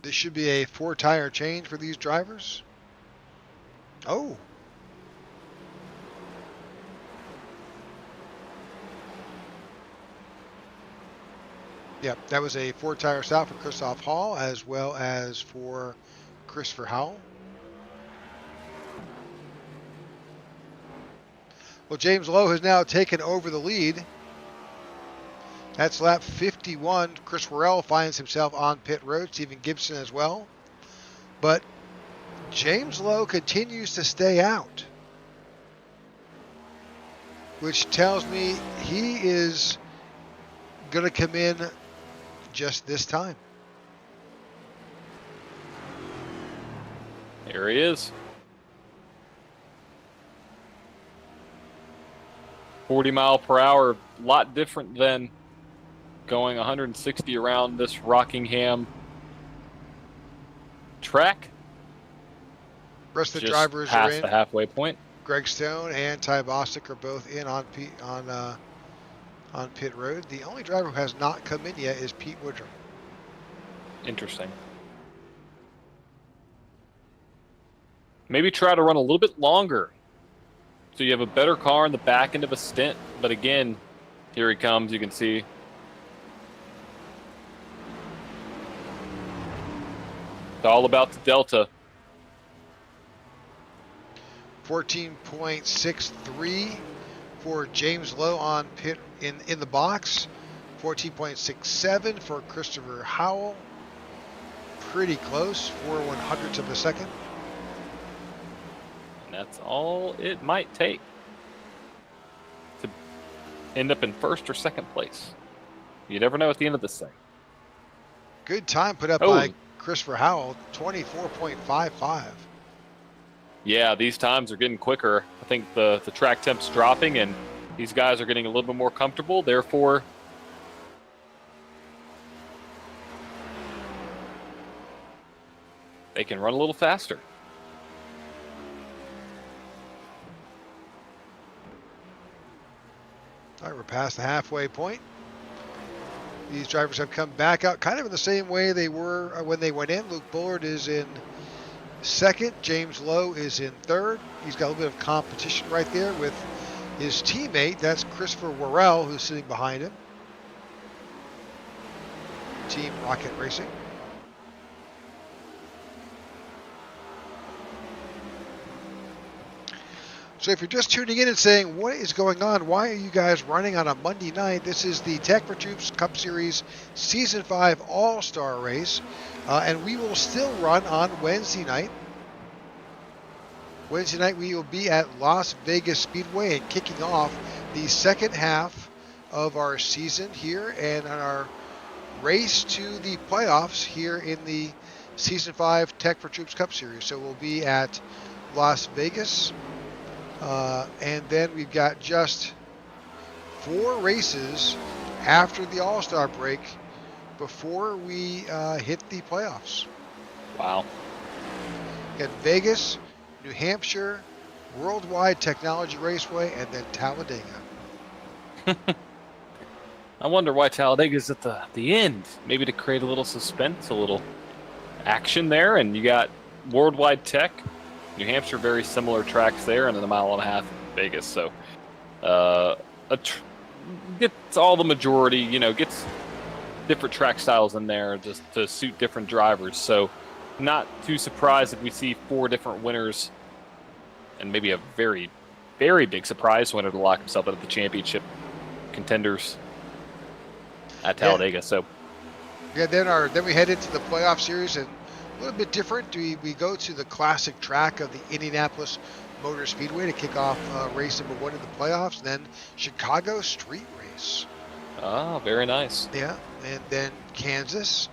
This should be a 4-tire change for these drivers. Oh. Yep, that was a 4-tire stop for Christoph Hall as well as for Christopher Howell. Well, James Lowe has now taken over the lead. That's lap 51. Chris Worrell finds himself on pit road. Stephen Gibson as well. But James Lowe continues to stay out, which tells me he is going to come in just this time. Here he is. 40 mile per hour, a lot different than going 160 around this Rockingham track. Rest of the Just drivers are past in. the halfway point. Greg Stone and Ty Bostic are both in on pit road. The only driver who has not come in yet is Pete Woodrum. Interesting. Maybe try to run a little bit longer so you have a better car in the back end of a stint. But again, here he comes. You can see it's all about the Delta. 14.63 for James Lowe on pit in the box. 14.67 for Christopher Howell. Pretty close, 4/100ths of a second. And that's all it might take to end up in first or second place. You never know at the end of this thing. Good time put up by Christopher Howell, 24.55. Yeah, these times are getting quicker. I think the track temp's dropping, and these guys are getting a little bit more comfortable. Therefore, they can run a little faster. All right, we're past the halfway point. These drivers have come back out kind of in the same way they were when they went in. Luke Bullard is in second. James Lowe is in third. He's got a little bit of competition right there with his teammate. That's Christopher Worrell, who's sitting behind him. Team Rocket Racing. So if you're just tuning in and saying, what is going on? Why are you guys running on a Monday night? This is the Tech4Troops Cup Series Season 5 All-Star Race. And we will still run on Wednesday night. Wednesday night we will be at Las Vegas Speedway and kicking off the second half of our season here and on our race to the playoffs here in the Season 5 Tech4Troops Cup Series. So we'll be at Las Vegas. And then we've got just 4 races after the All-Star break before we hit the playoffs. Wow. Got Vegas, New Hampshire, Worldwide Technology Raceway, and then Talladega. I wonder why Talladega's at the end. Maybe to create a little suspense, a little action there. And you got Worldwide Tech, New Hampshire, very similar tracks there, and then 1.5 miles in Vegas. So gets all the majority, gets different track styles in there just to suit different drivers. So not too surprised if we see 4 different winners and maybe a very, very big surprise winner to lock himself out of the championship contenders at Talladega. Yeah. So Yeah, then we head into the playoff series, and a little bit different. We go to the classic track of the Indianapolis Motor Speedway to kick off race number 1 in the playoffs, and then Chicago Street Race. ah, very nice. Yeah, and then Kansas.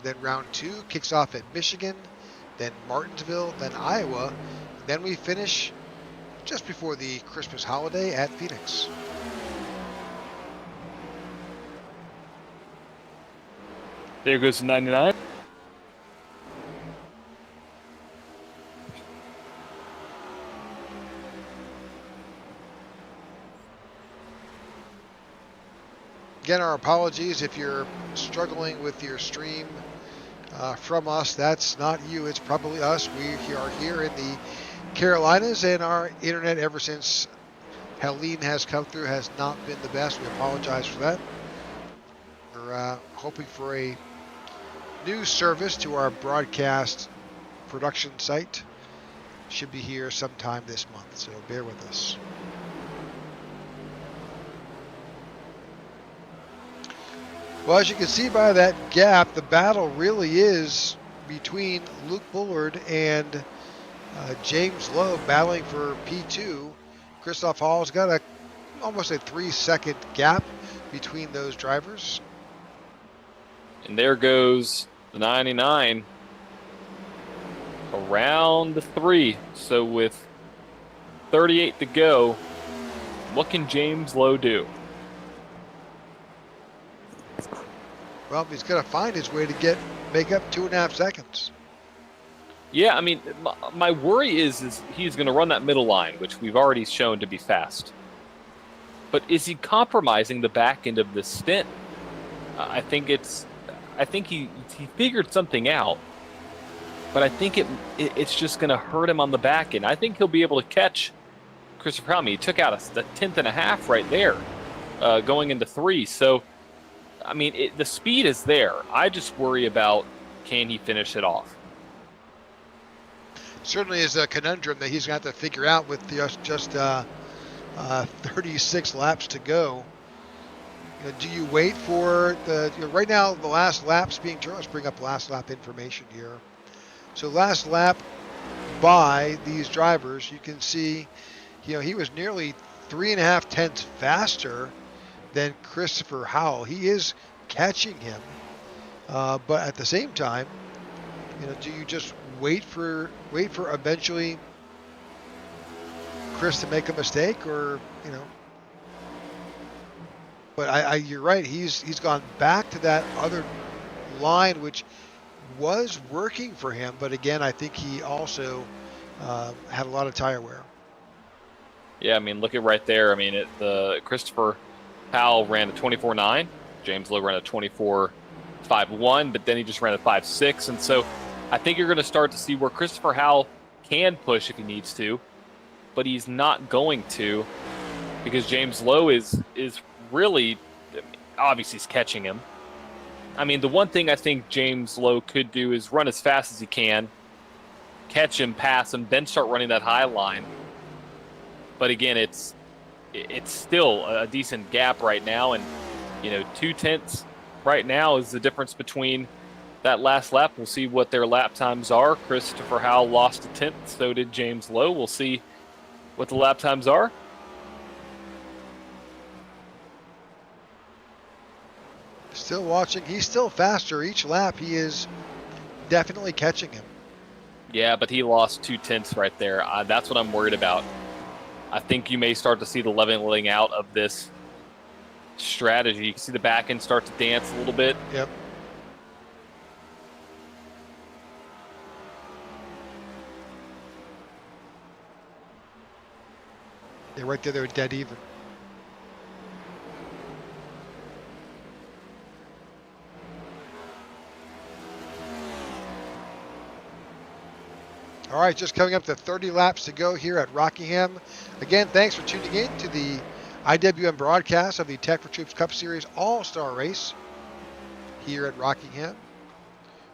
Then round 2 kicks off at Michigan, then Martinsville, then Iowa. Then we finish just before the Christmas holiday at Phoenix. There goes the 99. Again, our apologies if you're struggling with your stream from us. That's not you, it's probably us. We are here in the Carolinas, and our internet ever since Helene has come through has not been the best. We apologize for that. We're hoping for a new service to our broadcast production site. Should be here sometime this month, so bear with us. Well, as you can see by that gap, the battle really is between Luke Bullard and James Lowe battling for P2. Christoph Hall's got almost a 3-second gap between those drivers. And there goes the 99 around the 3. So with 38 to go, what can James Lowe do? Well, he's going to find his way to make up 2.5 seconds. Yeah, I mean, my worry is he's going to run that middle line, which we've already shown to be fast. But is he compromising the back end of this stint? I think he figured something out, but I think it's just going to hurt him on the back end. I think he'll be able to catch Christopher Howell. He took out a 10th.5 right there, going into 3. So, I mean, the speed is there. I just worry about, can he finish it off? Certainly is a conundrum that he's going to have to figure out with just 36 laps to go. Do you wait for right now the last lap's being turned? Let's bring up last lap information here. So last lap by these drivers, you can see, he was nearly 3.5 tenths faster than Christopher Howell. He is catching him, but at the same time, do you just wait for eventually Chris to make a mistake, or But you're right. He's gone back to that other line, which was working for him. But again, I think he also had a lot of tire wear. Yeah, I mean, look at right there. I mean, the Christopher Howell ran a 24.9. James Lowe ran a 24.51, but then he just ran a 5.6. And so I think you're going to start to see where Christopher Howell can push if he needs to, but he's not going to, because James Lowe is really, obviously he's catching him. I mean, the one thing I think James Lowe could do is run as fast as he can, catch him, pass him, then start running that high line. But again, it's still a decent gap right now, and 2 tenths right now is the difference between that last lap. We'll see what their lap times are. Christopher Howell lost a tenth, so did James Lowe. We'll see what the lap times are. Still watching. He's still faster each lap. He is definitely catching him. Yeah, but he lost 2 tenths right there. That's what I'm worried about. I think you may start to see the leveling out of this strategy. You can see the back end start to dance a little bit. Yep. They're right there. They're dead even. All right, just coming up to 30 laps to go here at Rockingham. Again, thanks for tuning in to the IWM broadcast of the Tech4Troops Cup Series All-Star Race. here at Rockingham.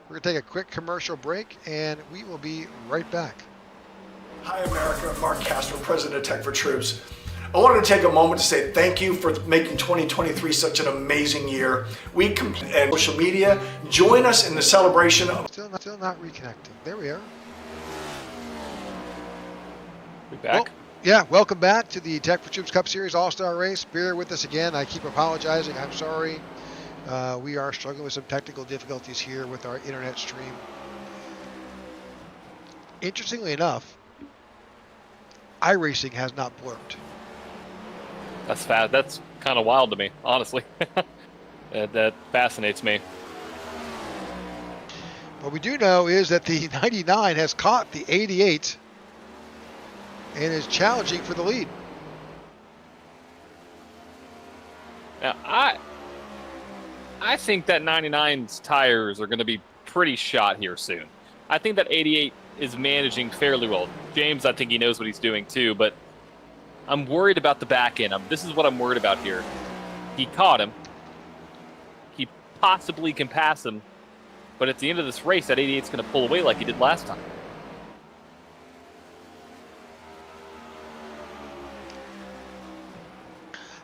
We're going to take a quick commercial break, and we will be right back. Hi, America. I'm Mark Castro, President of Tech4Troops. I wanted to take a moment to say thank you for making 2023 such an amazing year. And social media, join us in the celebration of... Still not reconnecting. There we are. We back? Well, yeah, welcome back to the Tech4Troops Cup Series All-Star Race. Bear with us again. I keep apologizing. I'm sorry. We are struggling with some technical difficulties here with our internet stream. Interestingly enough, iRacing has not blurred. That's fast. That's kind of wild to me, honestly. That fascinates me. What we do know is that the 99 has caught the 88 and is challenging for the lead. Now, I think that 99's tires are going to be pretty shot here soon. I think that 88 is managing fairly well. James, I think he knows what he's doing too, but I'm worried about the back end. This is what I'm worried about here. He caught him. He possibly can pass him, but at the end of this race, that 88's going to pull away like he did last time.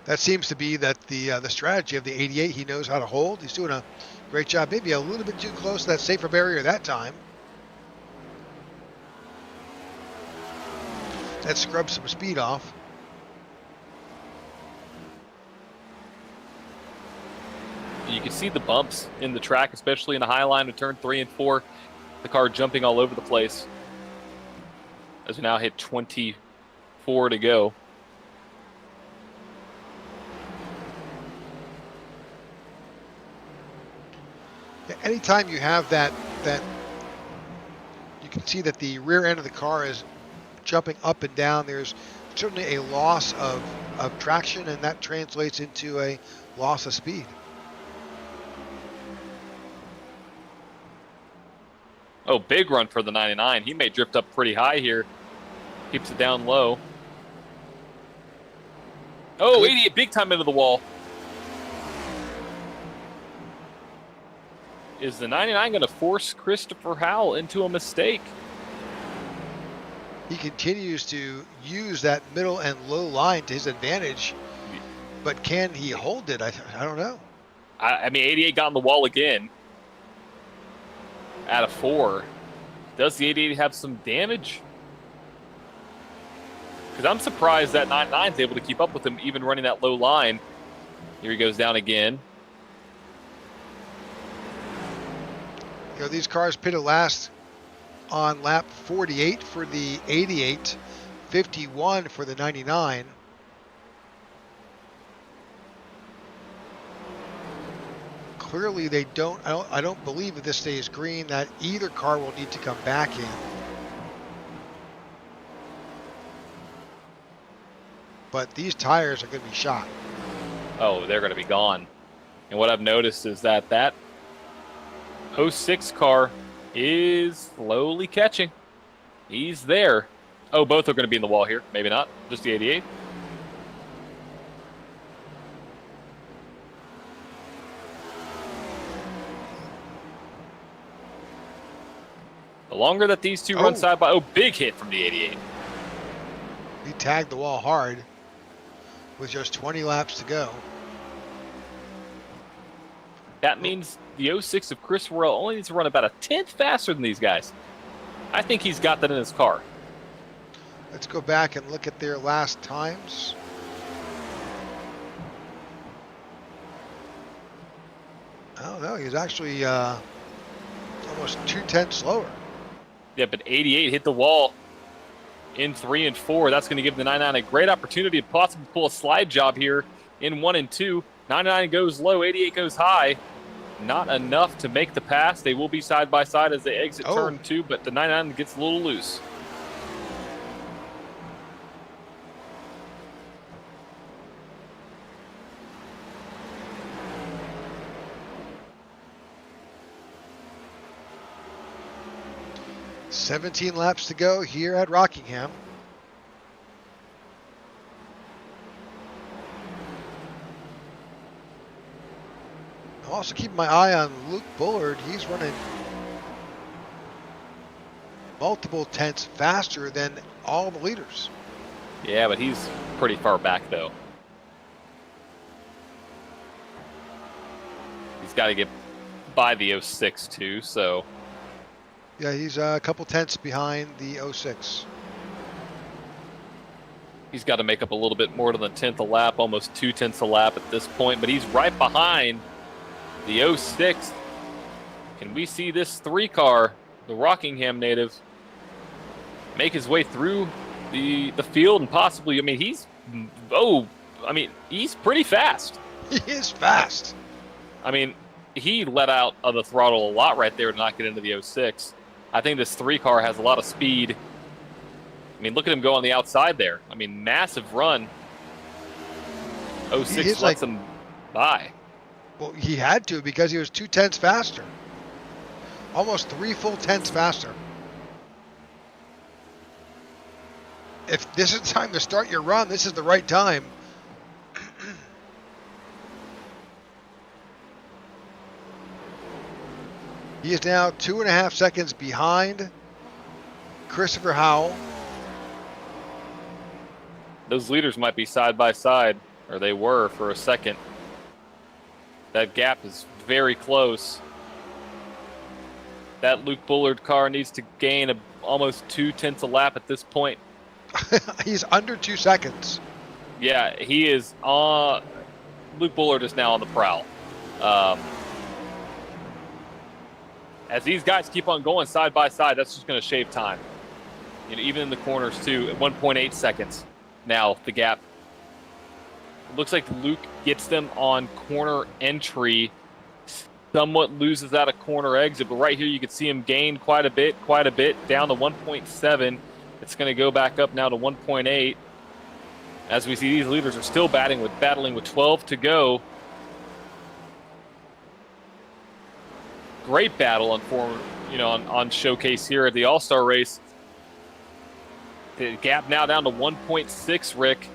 That seems to be that the strategy of the 88. He knows how to hold. He's doing a great job. Maybe a little bit too close to that safer barrier that time. That scrubs some speed off. You can see the bumps in the track, especially in the high line of turn 3 and 4. The car jumping all over the place. As we now hit 24 to go. Anytime you have that, you can see that the rear end of the car is jumping up and down. There's certainly a loss of traction, and that translates into a loss of speed. Oh, big run for the 99. He may drift up pretty high here. Keeps it down low. Oh, 88 big time into the wall. Is the 99 going to force Christopher Howell into a mistake? He continues to use that middle and low line to his advantage, but can he hold it? I don't know. I mean, 88 got on the wall again. Out of 4. Does the 88 have some damage? Because I'm surprised that 99 is able to keep up with him, even running that low line. Here he goes down again. You know, these cars pitted last on lap 48 for the 88, 51 for the 99. Clearly they don't, I don't believe if this stays green that either car will need to come back in. But these tires are going to be shot. Oh, they're going to be gone. And what I've noticed is that 06 car is slowly catching. He's there. Oh, both are going to be in the wall here. Maybe not. Just the 88. The longer that these two run side by... Oh, big hit from the 88. He tagged the wall hard with just 20 laps to go. That means the 06 of Chris Worrell only needs to run about a tenth faster than these guys. I think he's got that in his car. Let's go back and look at their last times. Oh, no, he's actually almost 2/10 slower. Yeah, but 88 hit the wall in 3 and 4. That's going to give the 99 a great opportunity to possibly pull a slide job here in 1 and 2. 99 goes low, 88 goes high. Not enough to make the pass. They will be side by side as they exit turn 2, but the 99 gets a little loose. "17 laps to go here at Rockingham." I'm also keeping my eye on Luke Bullard. He's running multiple tenths faster than all the leaders. Yeah, but he's pretty far back, though. He's got to get by the 06, too, so... Yeah, he's a couple tenths behind the 06. He's got to make up a little bit more than a tenth a lap, almost 2 tenths a lap at this point, but he's right behind the 06. Can we see this 3-car, the Rockingham native, make his way through the field and possibly, I mean, he's pretty fast. He is fast. I mean, he let out of the throttle a lot right there to not get into the 06. I think this 3-car has a lot of speed. I mean, look at him go on the outside there. I mean, massive run. 06 lets him by. Well, he had to because he was 2 tenths faster. Almost 3 full tenths faster. If this is the time to start your run, this is the right time. He is now 2.5 seconds behind Christopher Howell. Those leaders might be side by side, or they were for a second. That gap is very close. That Luke Bullard car needs to gain almost 2 tenths a lap at this point. He's under 2 seconds. Yeah, he is Luke Bullard is now on the prowl. As these guys keep on going side by side, that's just going to shave time. You know, even in the corners too, at 1.8 seconds. Now the gap. It looks like Luke gets them on corner entry, somewhat loses out a corner exit, but right here you can see him gain quite a bit, down to 1.7. It's going to go back up now to 1.8. As we see, these leaders are still battling with 12 to go. Great battle on Showcase here at the All-Star race. The gap now down to 1.6, Rick.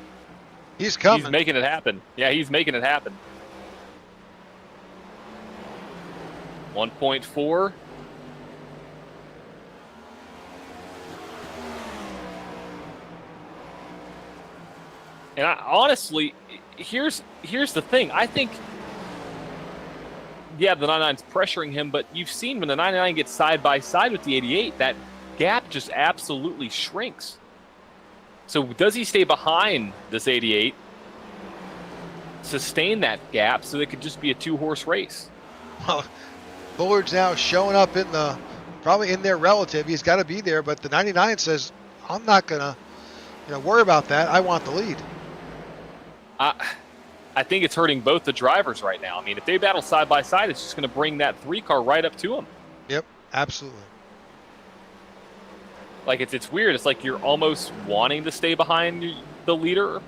He's coming. He's making it happen. Yeah, he's making it happen. 1.4. And honestly, here's the thing. I think, yeah, the 99's pressuring him, but you've seen when the 99 gets side by side with the 88, that gap just absolutely shrinks. So does he stay behind this 88, sustain that gap, so it could just be a 2-horse race? Well, Bullard's now showing up probably in their relative. He's got to be there, but the 99 says, I'm not going to worry about that. I want the lead. I think it's hurting both the drivers right now. I mean, if they battle side by side, it's just going to bring that 3-car right up to them. Yep, absolutely. Like, it's weird. It's like you're almost wanting to stay behind the leader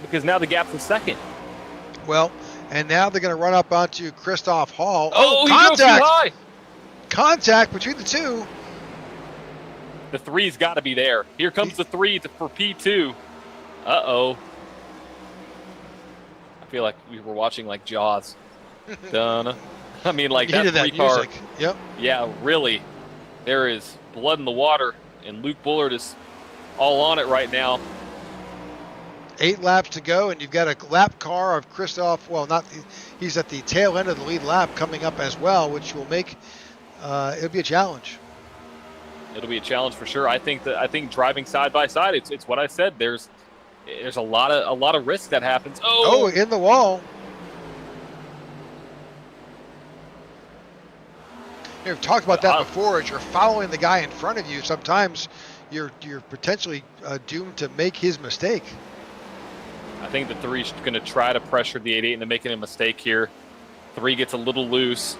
because now the gap's a second. Well, and now they're going to run up onto Christoph Hall. Oh, contact! He goes too high. Contact between the two. The 3's got to be there. Here comes the 3 for P2. Uh-oh. I feel like we were watching like Jaws. Dun. I mean, like that 3-car. Music. Yep. Yeah, really. There is blood in the water, and Luke Bullard is all on it right now. 8 laps to go, and you've got a lap car of Christoph. Well, he's at the tail end of the lead lap coming up as well, which will make it'll be a challenge. It'll be a challenge for sure. I think driving side by side, it's what I said. There's a lot of risk that happens. Oh, in the wall. We've talked about that before. As you're following the guy in front of you, sometimes you're potentially doomed to make his mistake. I think the 3's going to try to pressure the 88 into making a mistake here. 3 gets a little loose,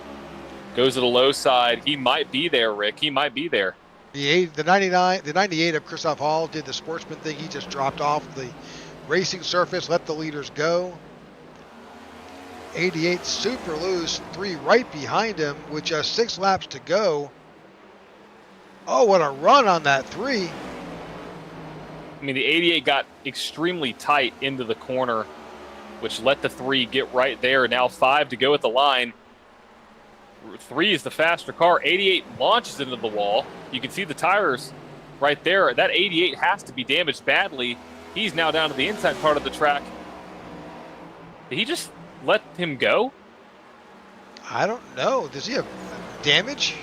goes to the low side. He might be there, Rick. He might be there. The 98 of Christoph Hall did the sportsman thing. He just dropped off the racing surface, let the leaders go. 88 super loose, 3 right behind him with just 6 laps to go. Oh, what a run on that 3. I mean, the 88 got extremely tight into the corner. which let the 3 get right there. Now 5 to go at the line. 3 is the faster car. 88 launches into the wall. You can see the tires right there. That 88 has to be damaged badly. He's now down to the inside part of the track. Did he just let him go? I don't know. Does he have damage?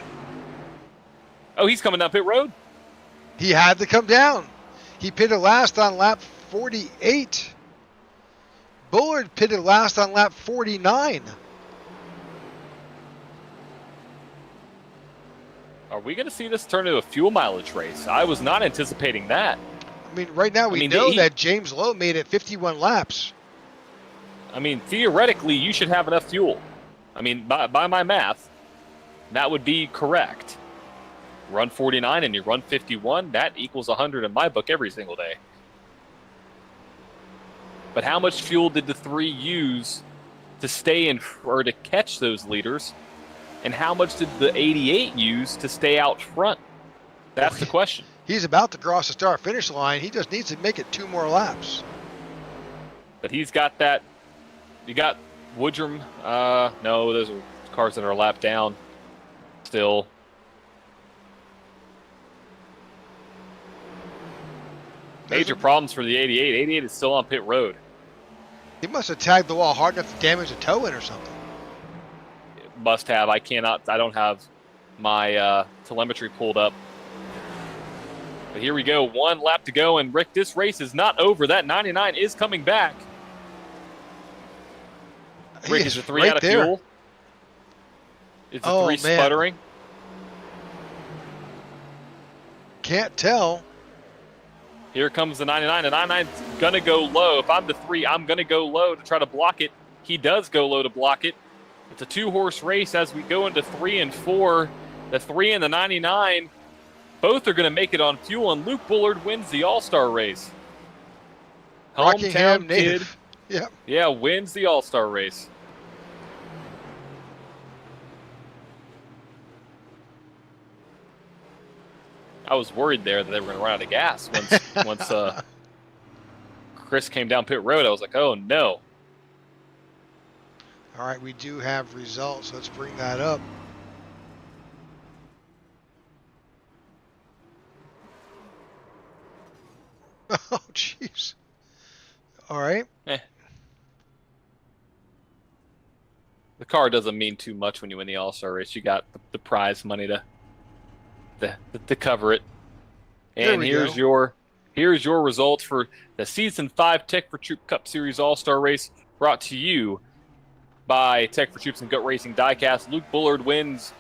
Oh, he's coming down pit road. He had to come down. He pitted last on lap 48. Bullard pitted last on lap 49. Are we going to see this turn into a fuel mileage race? I was not anticipating that. I mean, right now we know that James Lowe made it 51 laps. I mean, theoretically, you should have enough fuel. I mean, by my math, that would be correct. Run 49 and you run 51, that equals 100 in my book every single day. But how much fuel did the 3 use to stay in or to catch those leaders? And how much did the 88 use to stay out front? That's the question. He's about to cross the start-finish line. He just needs to make it 2 more laps. But he's got that. You got Woodrum. No, those are cars that are a lap down still. Major problems for the 88. 88 is still on pit road. He must have tagged the wall hard enough to damage a toe in or something. Must have. I don't have my telemetry pulled up. But here we go. 1 lap to go. And Rick, this race is not over. That 99 is coming back. Rick, is the 3 out of fuel? Is the 3 sputtering? Can't tell. Here comes the 99. The 99's going to go low. If I'm the 3, I'm going to go low to try to block it. He does go low to block it. It's a 2-horse race as we go into 3 and 4. The 3 and the 99, both are going to make it on fuel, and Luke Bullard wins the All-Star race. Hometown kid. Yeah, wins the All-Star race. I was worried there that they were going to run out of gas once Chris came down pit road. I was like, oh, no. All right, we do have results. Let's bring that up. Oh, jeez. All right. The car doesn't mean too much when you win the All-Star race. You got the prize money to cover it. And here's your results for the Season 5 Tech4Troops Cup Series All-Star Race, brought to you by Tech4Troops and Gut Racing Diecast. Luke Bullard wins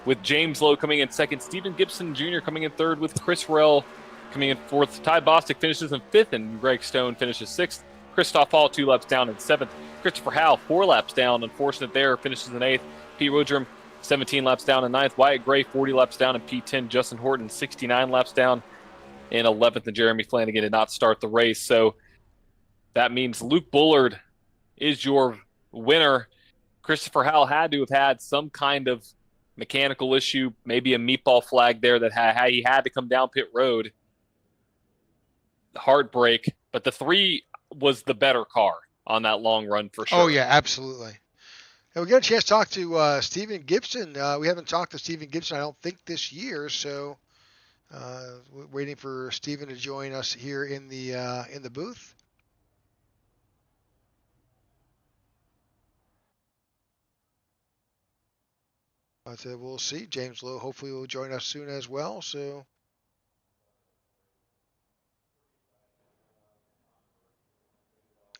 with James Lowe coming in second. Stephen Gibson Jr. coming in third with Chris Rell coming in fourth. Ty Bostic finishes in fifth, and Greg Stone finishes sixth. Christoph Hall 2 laps down in seventh. Christopher Howell 4 laps down. Unfortunate there, finishes in eighth. Pete Woodrum 17 laps down in ninth. Wyatt Gray 40 laps down in P10. Justin Horton 69 laps down in 11th. And Jeremy Flanagan did not start the race. So that means Luke Bullard is your winner. Christopher Howell had to have had some kind of mechanical issue, maybe a meatball flag there that he had to come down pit road. Heartbreak, but the 3 was the better car on that long run for sure. Oh, yeah, absolutely. And we got a chance to talk to Stephen Gibson. We haven't talked to Stephen Gibson, I don't think, this year, so waiting for Stephen to join us here in the booth. But we'll see. James Lowe hopefully will join us soon as well. So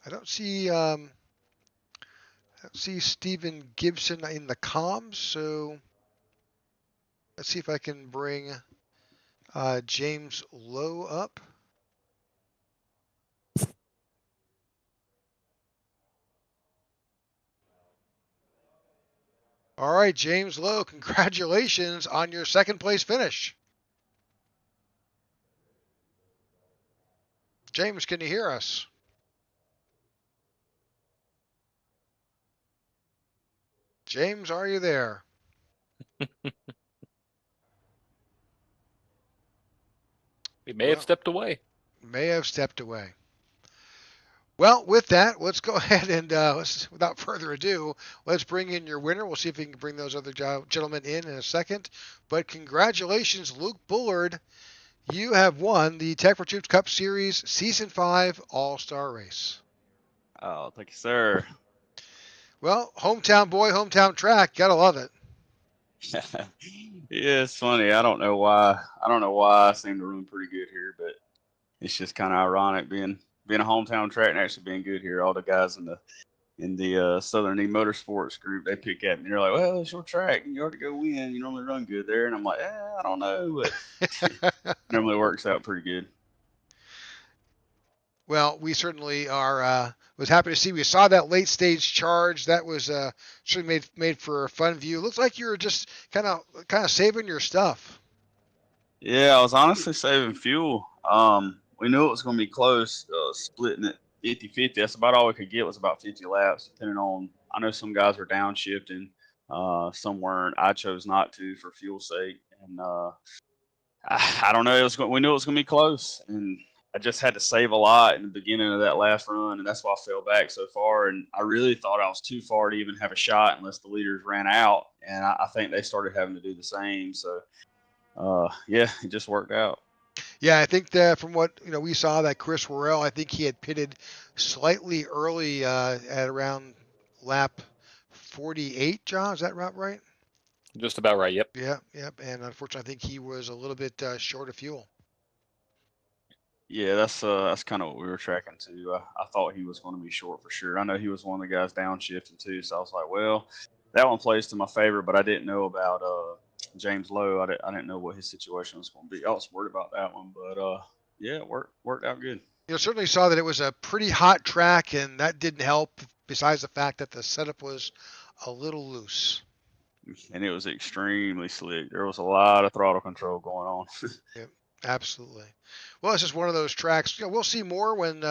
I don't see Stephen Gibson in the comms. So let's see if I can bring James Lowe up. All right, James Lowe, congratulations on your second place finish. James, can you hear us? James, are you there? He may have stepped away. May have stepped away. Well, with that, let's go ahead and without further ado, let's bring in your winner. We'll see if we can bring those other gentlemen in a second. But congratulations, Luke Bullard. You have won the Tech4Troops Cup Series Season 5 All-Star Race. Oh, thank you, sir. Well, hometown boy, hometown track. Gotta love it. Yeah, it's funny. I don't know why. I don't know why I seem to run pretty good here, but it's just kind of ironic being a hometown track and actually being good here. All the guys in the Southern E Motorsports group, they pick at me. They're like, "Well, it's your track, and you ought to go win. You normally run good there." And I'm like, I don't know, but normally works out pretty good. Well, we certainly are. Was happy to see. We saw that late stage charge. That was certainly made for a fun view. Looks like you were just kind of saving your stuff. Yeah, I was honestly saving fuel. We knew it was going to be close, splitting it 50-50. That's about all we could get was about 50 laps, depending on. I know some guys were downshifting, some weren't. I chose not to for fuel sake, and I don't know. We knew it was going to be close, and I just had to save a lot in the beginning of that last run, and that's why I fell back so far. And I really thought I was too far to even have a shot unless the leaders ran out, and I think they started having to do the same. So. Yeah, it just worked out. Yeah, I think that from what we saw that Chris Worrell, I think he had pitted slightly early at around lap 48. John, is that right? Just about right. Yep. Yeah, yep. And unfortunately, I think he was a little bit short of fuel. Yeah, that's kind of what we were tracking too. I thought he was going to be short for sure. I know he was one of the guys downshifting too, so I was like, well, that one plays to my favor, but I didn't know about James Lowe. I didn't know what his situation was going to be. I was worried about that one, but yeah, it worked out good. Certainly saw that it was a pretty hot track, and that didn't help. Besides the fact that the setup was a little loose. And it was extremely slick. There was a lot of throttle control going on. Yep, absolutely. Well, it's just one of those tracks. We'll see more when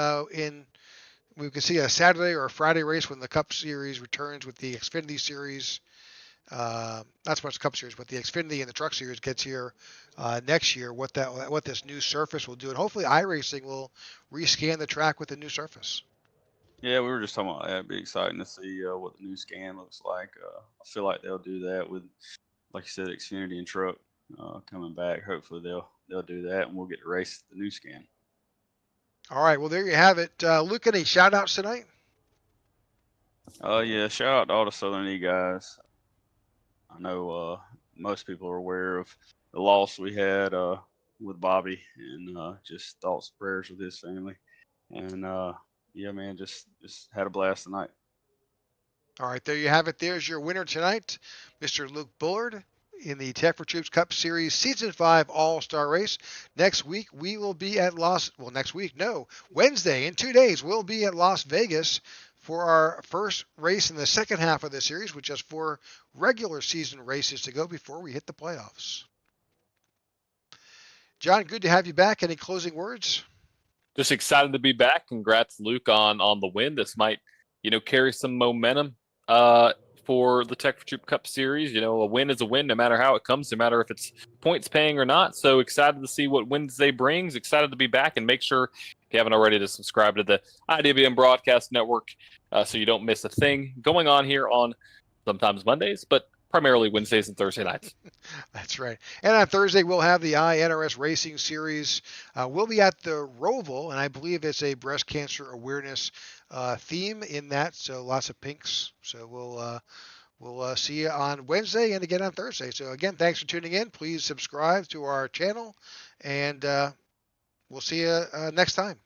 we can see a Saturday or a Friday race when the Cup Series returns with the Xfinity Series. Not so much the Cup Series, but the Xfinity and the Truck Series gets here next year. What this new surface will do, and hopefully iRacing will rescan the track with the new surface. Yeah, we were just talking about that. It'd be exciting to see what the new scan looks like. I feel like they'll do that with, like you said, Xfinity and Truck coming back. Hopefully they'll do that, and we'll get to race the new scan. All right, well there you have it. Luke, any shout outs tonight? Yeah, shout out to all the Southern E guys. I know most people are aware of the loss we had with Bobby, and just thoughts and prayers with his family. And yeah, man, just had a blast tonight. All right, there you have it. There's your winner tonight, Mr. Luke Bullard in the Tech4Troops Cup Series Season 5 All-Star Race. Next week, we will be at Wednesday, in 2 days, we'll be at Las Vegas for our first race in the second half of the series, with just 4 regular season races to go before we hit the playoffs. John, good to have you back. Any closing words? Just excited to be back. Congrats, Luke, on the win. This might, carry some momentum for the Tech4Troops Cup Series. A win is a win, no matter how it comes, no matter if it's points paying or not. So excited to see what Wednesday brings. Excited to be back, and make sure, if you haven't already, to subscribe to the IDBM Broadcast Network so you don't miss a thing going on here on sometimes Mondays, but primarily Wednesdays and Thursday nights. That's right. And on Thursday, we'll have the INRS Racing Series. We'll be at the Roval, and I believe it's a breast cancer awareness theme in that. So lots of pinks. So we'll see you on Wednesday and again on Thursday. So again, thanks for tuning in. Please subscribe to our channel, and we'll see you next time.